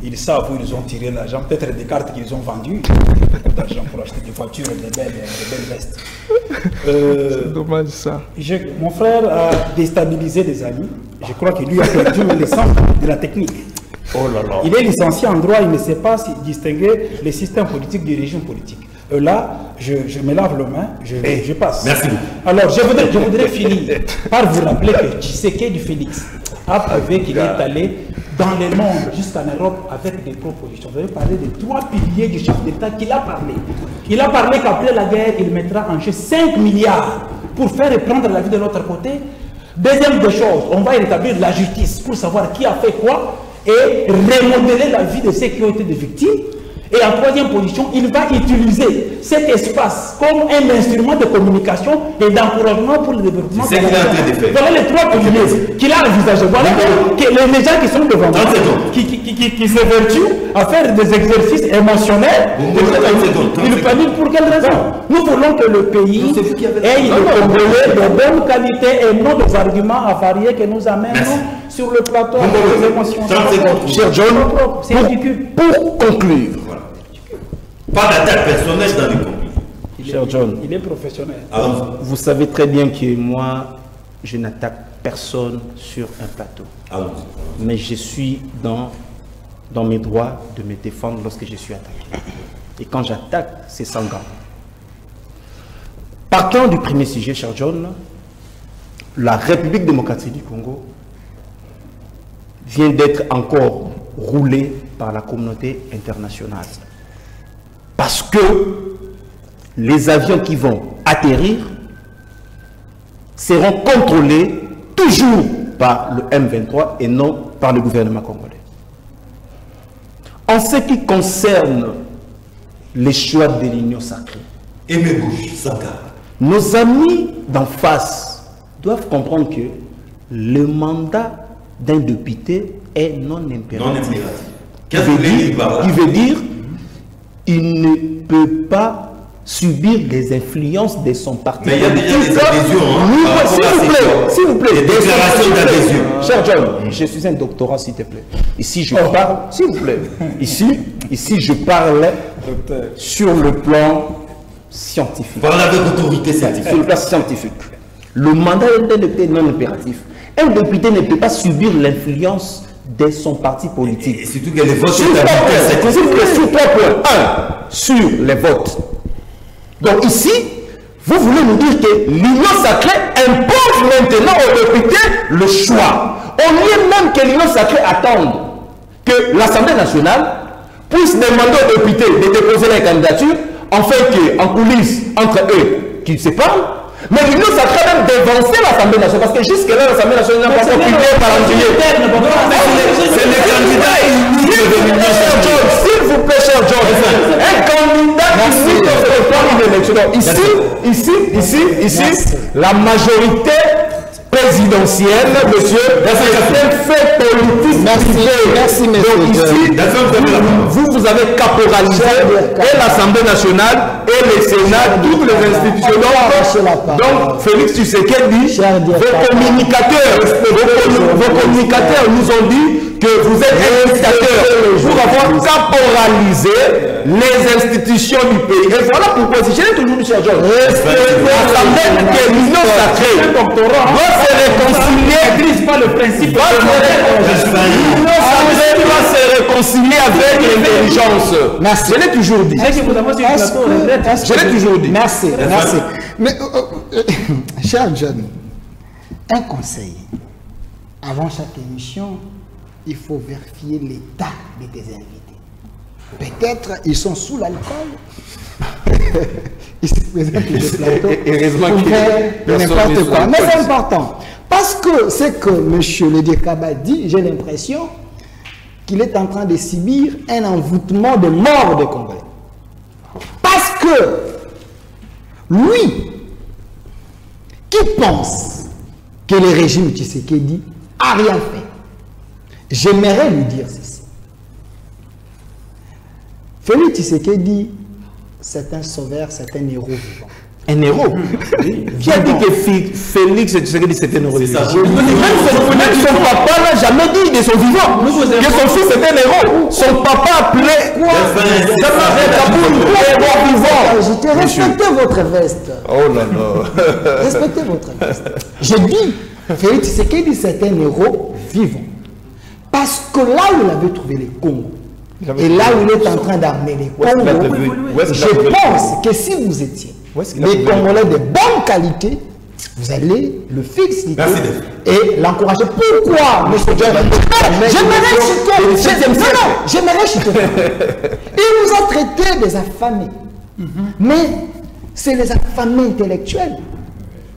S3: ils savent où ils ont tiré l'argent, peut-être des cartes qu'ils ont vendues, beaucoup d'argent pour acheter des voitures et des belles vestes.
S6: C'est dommage ça.
S3: Mon frère a déstabilisé des amis. Je crois que lui a perdu l'essence de la technique.
S2: Oh là là.
S3: Il est licencié en droit, il ne sait pas distinguer les systèmes politiques du régime politique. Là, je me lave les mains, je passe.
S2: Merci beaucoup.
S3: Alors, je voudrais finir par vous rappeler que Tshisekedi Félix a prouvé qu'il est allé dans le monde, jusqu'en Europe, avec des propositions. Vous avez parlé des 3 piliers du chef d'État qu'il a parlé. Il a parlé qu'après la guerre, il mettra en jeu 5 milliards pour faire reprendre la vie de l'autre côté. Deuxième des choses, on va rétablir la justice pour savoir qui a fait quoi et remodeler la vie de ceux qui ont été des victimes. Et en troisième position, il va utiliser cet espace comme un instrument de communication et d'encouragement pour le développement.
S2: C'est ce qu'il est en train de faire.
S3: Voilà les 3 piliers qu'il a envisagé. Voilà que les gens qui sont devant moi, qui s'évertuent à faire des exercices émotionnels, ils paniquent pour quelle raison? Nous voulons que le pays ait des Congolais de bonne qualité et non des arguments avariés que nous amènent sur le plateau des émotions.
S7: Cher John,
S3: c'est ridicule.
S7: pour conclure,
S2: Pas d'attaque personnelle dans les conflits.
S5: Cher John,
S3: Il est professionnel.
S5: vous savez très bien que moi, je n'attaque personne sur un plateau. Mais je suis dans mes droits de me défendre lorsque je suis attaqué. Et quand j'attaque, c'est sans gants. Partant du premier sujet, cher John, la République démocratique du Congo vient d'être encore roulée par la communauté internationale. Parce que les avions qui vont atterrir seront contrôlés toujours par le M23 et non par le gouvernement congolais. En ce qui concerne les choix de l'Union sacrée, nos amis d'en face doivent comprendre que le mandat d'un député est non impératif. Il veut dire il ne peut pas subir les influences de son parti.
S2: Mais il y a déjà des adhésions.
S5: S'il vous plaît.
S2: Des déclarations d'adhésion.
S5: Cher John, je suis un doctorat, s'il te plaît. Ici, je parle, s'il vous plaît. Ici, je parle sur le plan scientifique.
S2: Parle avec autorité scientifique.
S5: Sur le plan scientifique. Le mandat d'un député non impératif. Un député ne peut pas subir l'influence de son parti politique.
S2: Et surtout que les votes
S5: sur 3 points. 1. Sur les votes. Donc ici, vous voulez nous dire que l'Union sacrée impose maintenant aux députés le choix. Au lieu même que l'Union sacrée attende que l'Assemblée nationale puisse demander aux députés de déposer la candidature, afin qu'en coulisses, entre eux, qu'ils se parlent. Mais l'Union sacrée même dévancer l'Assemblée nationale, parce que jusque-là, l'Assemblée nationale n'a pas confirmé par c'est le candidat élu de l'Union sacrée. S'il vous plaît, cher John, un candidat ici dans ce plan d'élection. Ici, la majorité présidentielle, monsieur, c'est un fait politique.
S4: Merci, monsieur.
S5: Vous avez caporalisé et l'Assemblée nationale et le Sénat, toutes les institutions. Donc, Félix Tshisekedi, vos communicateurs nous ont dit que vous êtes un dictateur pour avoir caporalisé les institutions du pays. Et voilà pourquoi, si je l'ai toujours dit, cher John, l'Assemblée que l'Union sacrée doit se réconcilier.
S3: Ne pas le principe.
S5: L'Union sacrée doit se réconcilier avec l'intelligence.
S4: Merci.
S5: Je l'ai toujours dit.
S4: Je l'ai toujours dit. Merci. Mais, cher John, un conseil. Avant chaque émission, il faut vérifier l'état de tes invités. Peut-être ils sont sous l'alcool. Ils se présentent sur le plateau pour faire n'importe quoi. Mais c'est important. Parce que ce que M. Le Dirkaba dit, j'ai l'impression qu'il est en train de subir un envoûtement de mort des Congolais. Parce que lui, qui pense que le régime Tshisekedi a rien fait, j'aimerais lui dire ceci. Félix Tshisekedi, c'est un sauveur, c'est un héros vivant.
S7: Un héros. Qui a dit que Félix Tshisekedi c'était un héros? Même son papa n'a jamais dit de son vivant que son fils était un héros. Son papa appelait héros vivant.
S4: Respectez votre veste.
S7: Oh là là.
S4: Respectez votre veste. Je dis, Félix Tshisekedi c'est un héros vivant. Parce que là où il avait trouvé les Congos, et là où il est en train d'amener les Congos, je pense que si vous étiez les Congolais de bonne qualité, vous allez le féliciter et l'encourager. Pourquoi, monsieur John? J'aimerais chuter. Il nous a traités des affamés. Mais c'est les affamés intellectuels.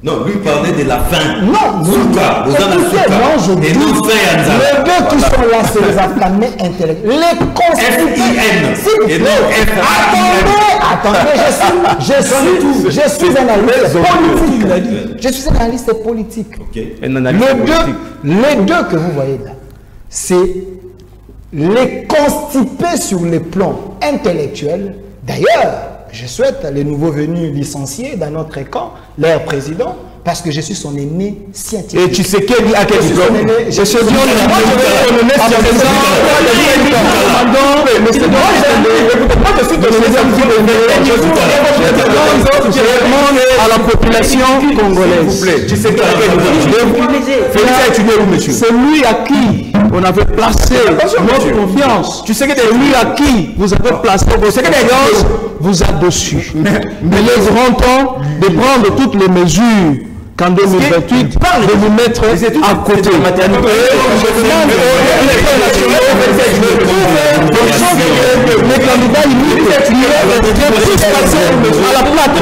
S2: Non, lui parlait de la faim.
S4: Non,
S2: Souka,
S4: je dis, les deux qui sont là, c'est les affamés intellectuels. Les constitués.
S2: Et non
S4: je suis un analyste politique. Je suis un analyste politique. Les deux que vous voyez là, c'est les constipés sur le plan intellectuel. D'ailleurs, je souhaite les nouveaux venus licenciés dans notre camp, leur président, parce que je suis son aîné scientifique.
S7: Et tu sais quel à quel diplôme?
S4: Je suis son
S6: à la population congolaise.
S7: Tu sais quel diplôme?
S6: C'est lui à qui on avait placé notre confiance.
S7: Tu sais que
S6: c'est lui à qui vous avez placé votre confiance, vous a dessus. Mais il est grand temps de prendre toutes les mesures qu'en 2028, de vous mettre à côté. Les candidats, ils à la plate.